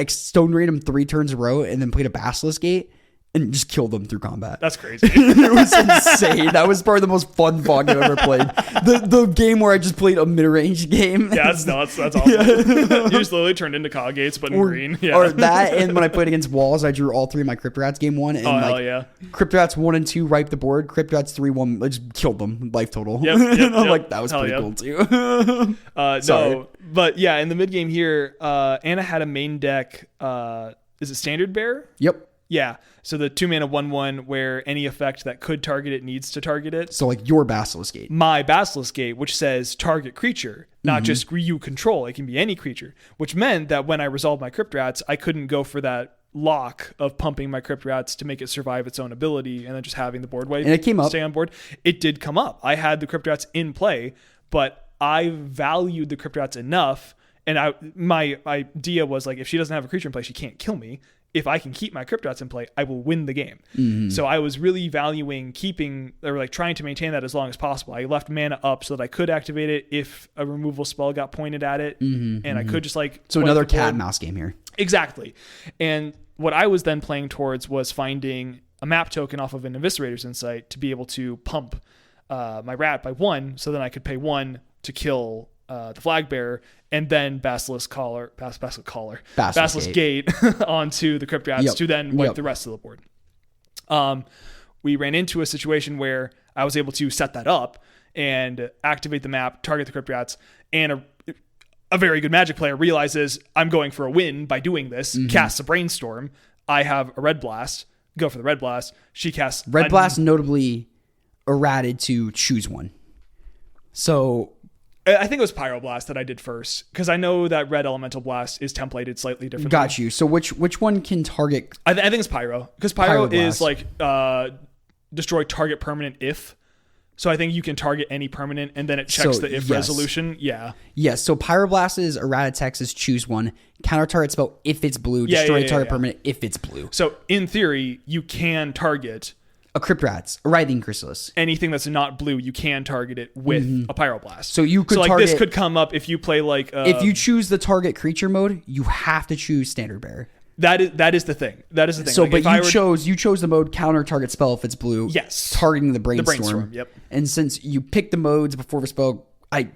stone raid them 3 turns in a row and then played a Basilisk Gate and just killed them through combat. That's crazy. It was insane. That was probably the most fun fog I've ever played. The game where I just played a mid-range game. Yeah, that's nuts. That's awesome. Yeah. You just literally turned into cog gates, but in green. Yeah. Or that, and when I played against walls, I drew all 3 of my Crypt Rats game 1. And hell yeah. Crypt Rats 1 and 2 wiped the board. Crypt Rats 3, 1, I just killed them. Life total. Yep, I'm like, that was pretty cool too. Sorry. No, but yeah, in the mid game here, Anna had a main deck. Is it Standard Bearer? Yep. Yeah. So the 2-mana 1/1 where any effect that could target it needs to target it. So like your Basilisk Gate. My Basilisk Gate, which says target creature, not just you control. It can be any creature, which meant that when I resolved my Crypt Rats, I couldn't go for that lock of pumping my Crypt Rats to make it survive its own ability and then just having the board wipe and it came up. Stay on board. It did come up. I had the Crypt Rats in play, but I valued the Crypt Rats enough. And my idea was like, if she doesn't have a creature in play, she can't kill me. If I can keep my Crypt Rats in play, I will win the game. Mm-hmm. So I was really valuing keeping or like trying to maintain that as long as possible. I left mana up so that I could activate it if a removal spell got pointed at it, and I could just like. So another cat and mouse game here. Exactly. And what I was then playing towards was finding a map token off of an Eviscerator's Insight to be able to pump my rat by 1, so then I could pay 1 to kill the Flag Bearer, and then Basilisk Gate onto the Crypt Rats to then wipe the rest of the board. We ran into a situation where I was able to set that up and activate the map, target the Crypt Rats, and a very good Magic player realizes I'm going for a win by doing this, casts a Brainstorm. I have a Red Blast, go for the Red Blast. She casts... Red Blast notably errated to choose one. So... I think it was Pyroblast that I did first, because I know that Red Elemental Blast is templated slightly differently. Got you. So which one can target? I think it's Pyro, because Pyro is like destroy target permanent if. So I think you can target any permanent, and then it checks the if resolution. Yeah. Yes. So Pyroblast is errata text is choose one. Counter target spell if it's blue. Destroy target permanent if it's blue. So in theory, you can target a Crypt Rats, a Writhing Chrysalis. Anything that's not blue, you can target it with a Pyroblast. So you could target... this could come up if you play like... if you choose the target creature mode, you have to choose Standard Bearer. That is the thing. That is the thing. So, like, but you chose the mode counter target spell if it's blue. Yes. Targeting the Brainstorm. The Brainstorm, yep. And since you pick the modes before the spell, I'm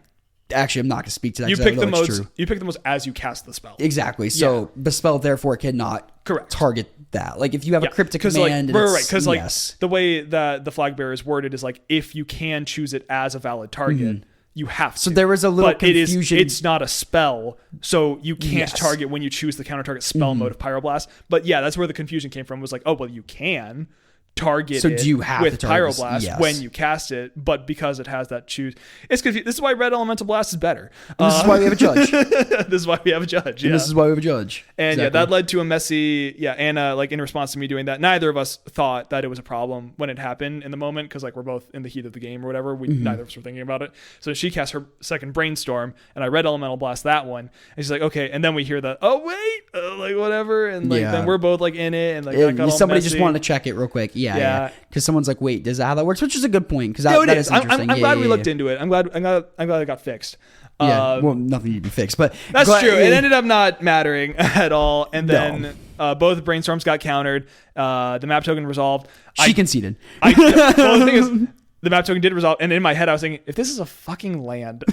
not going to speak to that. You pick the modes. You pick the modes as you cast the spell. Exactly. So the spell therefore cannot target that. Like if you have a cryptic command, because the way that the Flag Bearer is worded is like if you can choose it as a valid target, you have to. So there was a little confusion. It's not a spell, so you can't target when you choose the counter target spell mode of Pyroblast. But yeah, that's where the confusion came from. Was like, oh well, you can target do you have with Pyroblast when you cast it, but because it has that choose, it's confusing. This is why Red Elemental Blast is better. This is why we have a judge. This is why we have a judge. And this is why we have a judge. And that led to a messy. Anna, like in response to me doing that, neither of us thought that it was a problem when it happened in the moment because like we're both in the heat of the game or whatever. We neither of us were thinking about it. So she cast her second Brainstorm, and I Red Elemental Blast that one, and she's like, okay. And then we hear that, oh wait, like whatever, and like then we're both like in it, and like that got all somebody messy. Just wanted to check it real quick. Yeah. Because someone's like, wait, does that how that works? Which is a good point. Because that is interesting. I'm glad we looked into it. I'm glad it got fixed. Well, nothing needed to be fixed, but that's true. It ended up not mattering at all. And then both Brainstorms got countered. The map token resolved. She conceded. Well, the thing is, the map token did resolve, and in my head I was thinking, if this is a fucking land,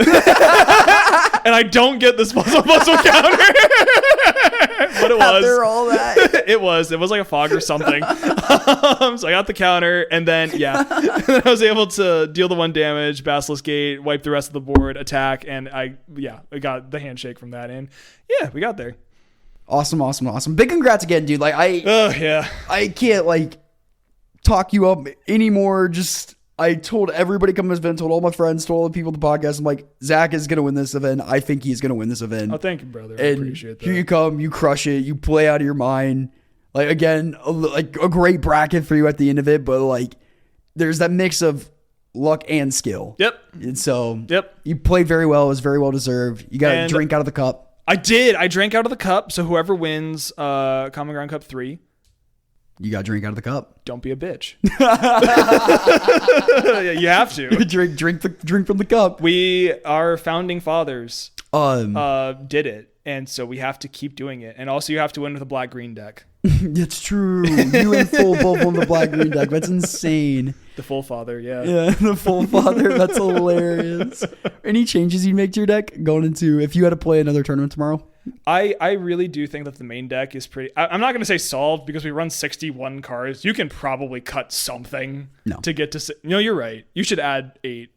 and I don't get this puzzle counter. But it was. After all that. It was like a fog or something. So I got the counter, and then and then I was able to deal the 1 damage, Basilisk Gate, wipe the rest of the board, attack, and I got the handshake from that, and we got there. Awesome. Big congrats again, dude. Like I can't like talk you up anymore. Just I told everybody coming to this event, told all my friends, told all the people at the podcast, I'm like, Zach is gonna win this event. I think he's gonna win this event. Oh, thank you, brother. I And appreciate that. here you come, you crush it, you play out of your mind. Like again, like a great bracket for you at the end of it, but like there's that mix of luck and skill. Yep. And so you played very well. It was very well deserved. You got a drink out of the cup. I did. I drank out of the cup. So whoever wins Common Ground Cup 3, you got to drink out of the cup. don't be a bitch. You have to drink from the cup. Our founding fathers did it, and so we have to keep doing it. And also, you have to win with a black-green deck. It's true. You and full both on the black-green deck. That's insane. The full father, yeah. Yeah, the full father. That's hilarious. Any changes you make to your deck going into if you had to play another tournament tomorrow? I really do think that the main deck is pretty. I'm not going to say solved because we run 61 cards. You can probably cut something to get to. No, you're right. You should add 8.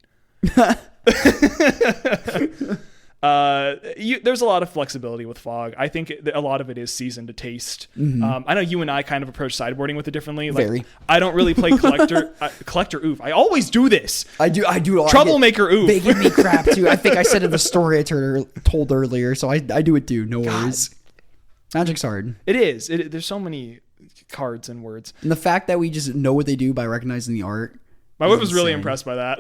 There's a lot of flexibility with Fog. I think a lot of it is season to taste. Mm-hmm. I know you and I kind of approach sideboarding with it differently. Like, Very. I don't really play collector. Oof. I always do this. I do. Troublemaker. Oof. They give me crap too. I think I said in the story I told earlier, so I do it too. No worries. Magic's hard. It is. There's so many cards and words. And the fact that we just know what they do by recognizing the art. My wife was really impressed by that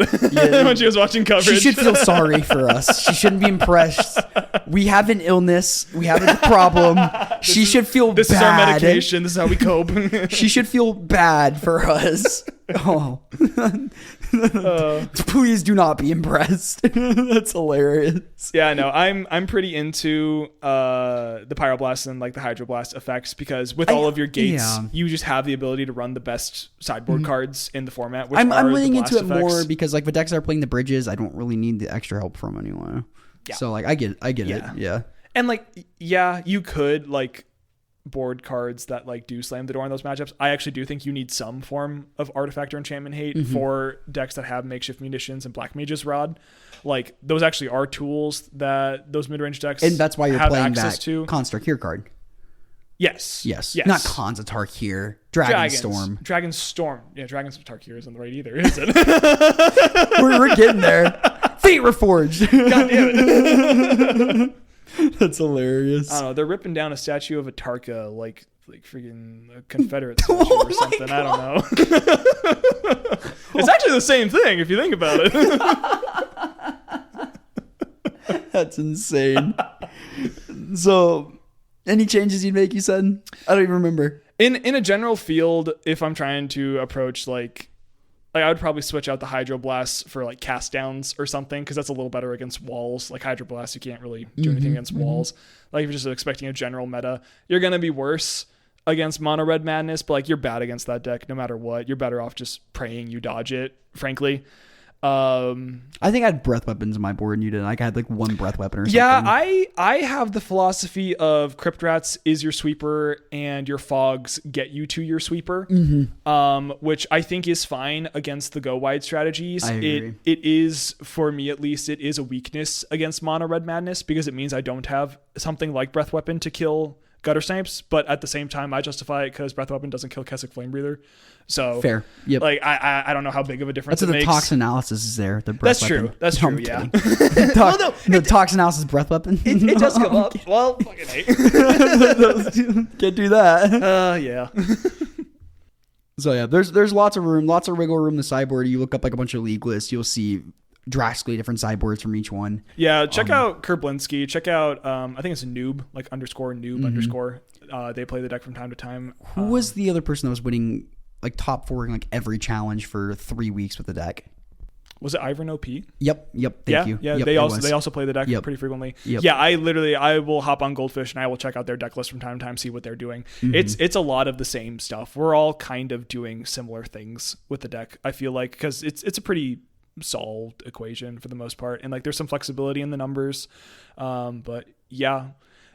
when she was watching coverage. She should feel sorry for us. She shouldn't be impressed. We have an illness. We have a problem. She should feel bad. This is our medication. This is how we cope. She should feel bad for us. Oh. Please do not be impressed. That's hilarious. Yeah, no, I'm pretty into the Pyroblast and like the Hydroblast effects because with all of your gates, you just have the ability to run the best sideboard cards in the format. Which I'm leaning into it more because like the decks that are playing the bridges, I don't really need the extra help from anyway. Yeah. So like I get it. Yeah. And like you could like board cards that like do slam the door in those matchups. I actually do think you need some form of artifact or enchantment hate for decks that have makeshift munitions and Black Mage's Rod. Like those actually are tools that those mid-range decks and that's why you're have playing access that to. Constar Kier card. Yes. Not Khans of Tarkir. Dragonstorm. Dragonstorm. Yeah, Dragonstorm Tarkir isn't right either, is it? we're getting there. Fate Reforged. God damn it. That's hilarious. I don't know. They're ripping down a statue of a Tarka like freaking a Confederate statue or something. God. I don't know. It's actually the same thing if you think about it. That's insane. So, any changes you'd make, you said? I don't even remember. In a general field, if I'm trying to approach like I would probably switch out the Hydroblasts for like cast downs or something because that's a little better against walls. Like Hydroblast, you can't really do anything against walls. Like if you're just expecting a general meta, you're going to be worse against Mono Red Madness, but like you're bad against that deck no matter what. You're better off just praying you dodge it, frankly. I think I had breath weapons in my board and you didn't. Like I had like one breath weapon or something. Yeah, I have the philosophy of Crypt Rats is your sweeper and your fogs get you to your sweeper, which I think is fine against the go wide strategies. I agree. It is, for me at least, it is a weakness against Mono Red Madness because it means I don't have something like breath weapon to kill Gutter Snipes, but at the same time I justify it because breath weapon doesn't kill Kessig Flame Breather. So fair. Yep. Like I don't know how big of a difference that's it what makes. the tox analysis is there. The breath That's weapon. true. That's No, true. I'm Yeah. the tox analysis breath weapon. It does come up. Well, fucking hate. Can't do that. Yeah. So yeah, there's lots of room, lots of wiggle room in the sideboard. You look up like a bunch of league lists, you'll see drastically different sideboards from each one. Yeah, check out Kerblinski. Check out I think it's noob, like underscore noob underscore. They play the deck from time to time. Who was the other person that was winning like top 4 in like every challenge for 3 weeks with the deck? Was it Ivan OP? Yep. Thank you. Yeah, yep, they also play the deck pretty frequently. Yep. Yeah, I will hop on Goldfish and I will check out their deck list from time to time, see what they're doing. It's a lot of the same stuff. We're all kind of doing similar things with the deck. I feel like because it's a pretty solved equation for the most part. And like there's some flexibility in the numbers. But yeah,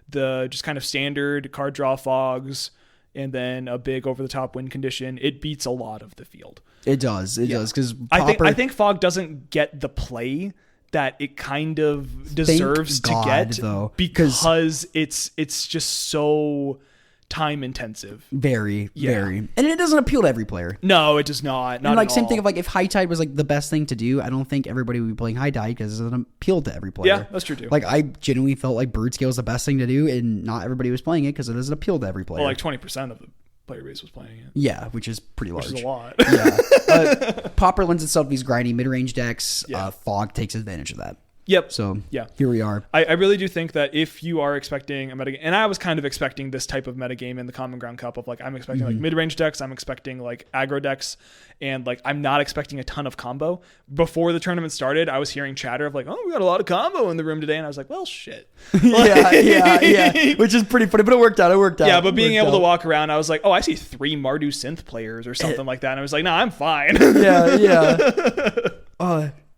the just kind of standard card draw fogs and then a big over the top wind condition, it beats a lot of the field. It does. It does. Because I think fog doesn't get the play that it kind of deserves to get, though, because it's just so time intensive. Very. And it doesn't appeal to every player. No, it does not. Not like at same all. thing of like if High Tide was like the best thing to do, I don't think everybody would be playing High Tide because it doesn't appeal to every player. Yeah, that's true too. Like I genuinely felt like Brood Scale was the best thing to do, and not everybody was playing it because it doesn't appeal to every player. Well, like 20% of the player base was playing it. Yeah, which is pretty large. Which is a lot. Yeah. Pauper lends itself to these grindy mid-range decks. Yeah. Fog takes advantage of that. Yep. So here we are. I really do think that if you are expecting a metagame, and I was kind of expecting this type of metagame in the Common Ground Cup of like, I'm expecting like mid-range decks, I'm expecting like aggro decks, and like I'm not expecting a ton of combo. Before the tournament started, I was hearing chatter of like, oh, we got a lot of combo in the room today, and I was like, well, shit. yeah. Which is pretty funny, but it worked out. Yeah, but being able to walk around, I was like, oh, I see 3 Mardu synth players or something like that, and I was like, nah, I'm fine. Yeah.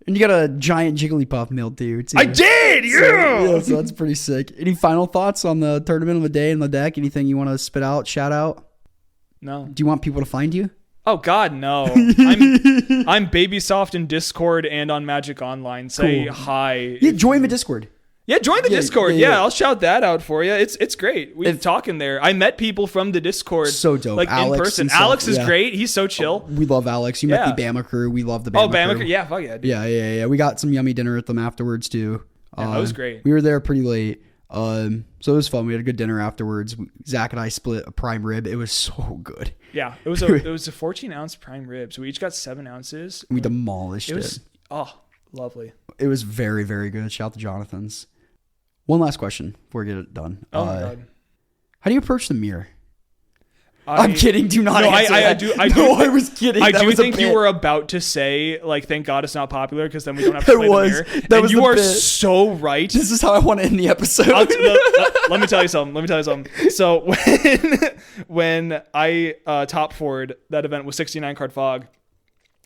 And you got a giant Jigglypuff mill too. I did, yeah. So that's pretty sick. Any final thoughts on the tournament of the day and the deck? Anything you want to spit out, shout out? No. Do you want people to find you? Oh God, no. I'm Baby Soft in Discord and on Magic Online. Say hi. Yeah, join the Discord. Yeah, join the Discord. Yeah, I'll shout that out for you. It's great. We talk in there. I met people from the Discord. So dope. Like Alex in person. Alex is great. He's so chill. We love Alex. You met the Bama crew. We love the Bama crew. Oh, Bama crew. Yeah, fuck yeah. Dude. Yeah. We got some yummy dinner at them afterwards too. Yeah, that was great. We were there pretty late. So it was fun. We had a good dinner afterwards. Zach and I split a prime rib. It was so good. Yeah, it was a 14-ounce prime rib. So we each got 7 ounces. We demolished it. Oh, lovely. It was very, very good. Shout out to Jonathan's. One last question before we get it done. Oh my God. How do you approach the mirror? I'm kidding. Do not answer that. I was kidding. I do think you were about to say, like, thank God it's not popular because then we don't have to play the mirror. And you are so right. This is how I want to end the episode. Let me tell you something. So when I top forward that event with 69 card fog,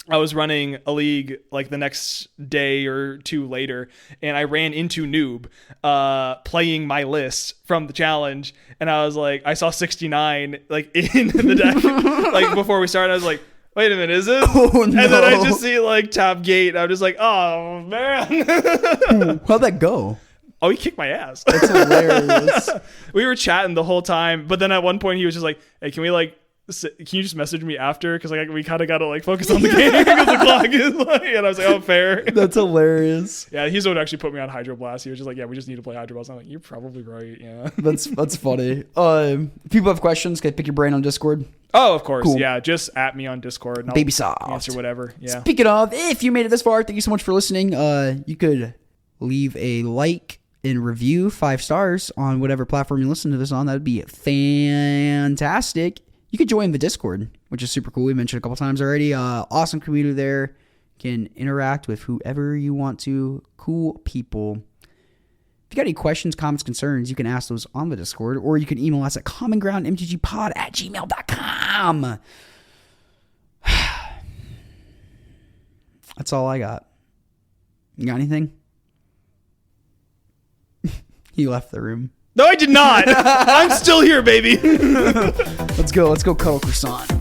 I was running a league like the next day or two later, and I ran into Noob playing my list from the challenge, and I was like, I saw 69 like in the deck like before we started. I was like, wait a minute, is it? Oh, no. And then I just see like top gate, and I'm just like, oh man. How'd that go? Oh, he kicked my ass. That's hilarious. We were chatting the whole time, but then at one point he was just like, hey, can you just message me after? Because like we kind of got to like focus on the game because the clock is like, and I was like, oh, fair. That's hilarious. Yeah, he's the one who actually put me on Hydro Blast. He was just like, yeah, we just need to play Hydro Blast. I'm like, you're probably right. Yeah. That's funny. People have questions. Can I pick your brain on Discord? Oh, of course. Cool. Yeah, just at me on Discord. And Baby Soft. Answer whatever. Yeah. Speaking of, if you made it this far, thank you so much for listening. You could leave a like and review 5 stars on whatever platform you listen to this on. That'd be fantastic. You could join the Discord, which is super cool. We mentioned a couple times already. Awesome community there. Can interact with whoever you want to. Cool people. If you got any questions, comments, concerns, you can ask those on the Discord, or you can email us at commongroundmtgpod@gmail.com. That's all I got. You got anything? He left the room. No, I did not. I'm still here, baby. Let's go cuddle croissant.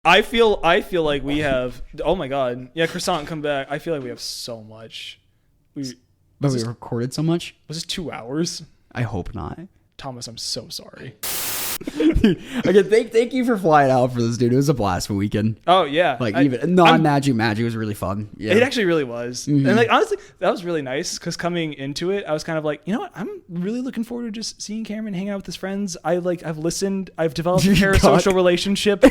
I feel like we have. Oh my God. Yeah, croissant, come back. I feel like we have so much. We recorded so much. Was this 2 hours? I hope not. Thomas, I'm so sorry. Okay, thank you for flying out for this, dude. It was a blast for weekend. Oh yeah, like even non-magic was really fun. Yeah, it actually really was. And like honestly, that was really nice because coming into it, I was kind of like, you know what, I'm really looking forward to just seeing Cameron, hanging out with his friends. I've listened, I've developed a parasocial relationship.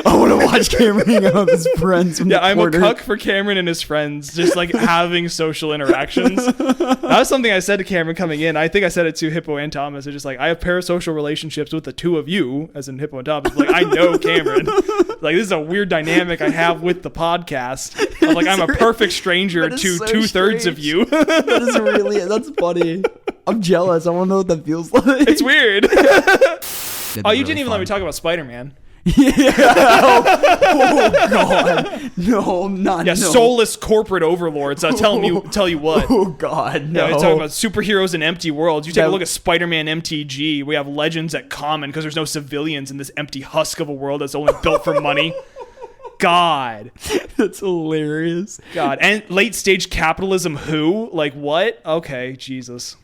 I want to watch Cameron hang out with his friends. Yeah, I'm a cuck for Cameron and his friends, just like having social interactions. That was something I said to Cameron coming in. I think I said it to Hippo and Thomas. They're just just like, I have parasocial relationships with the two of you, as in Hippo and Thomas. Like, I know Cameron. Like, this is a weird dynamic I have with the podcast. I'm like, I'm a perfect stranger to so 2/3 of you. That's funny. I'm jealous. I want to know what that feels like. It's weird. Oh, you didn't even let me talk about Spider-Man. Yeah. Oh God. No, not Yeah, no. soulless corporate overlords. Tell you what. Oh God, no. Yeah, we talk about superheroes in empty worlds. You take Yeah. a look at Spider-Man MTG. We have legends at common because there's no civilians in this empty husk of a world that's only built for money. God. That's hilarious. God. And late stage capitalism who? Like what? Okay, Jesus.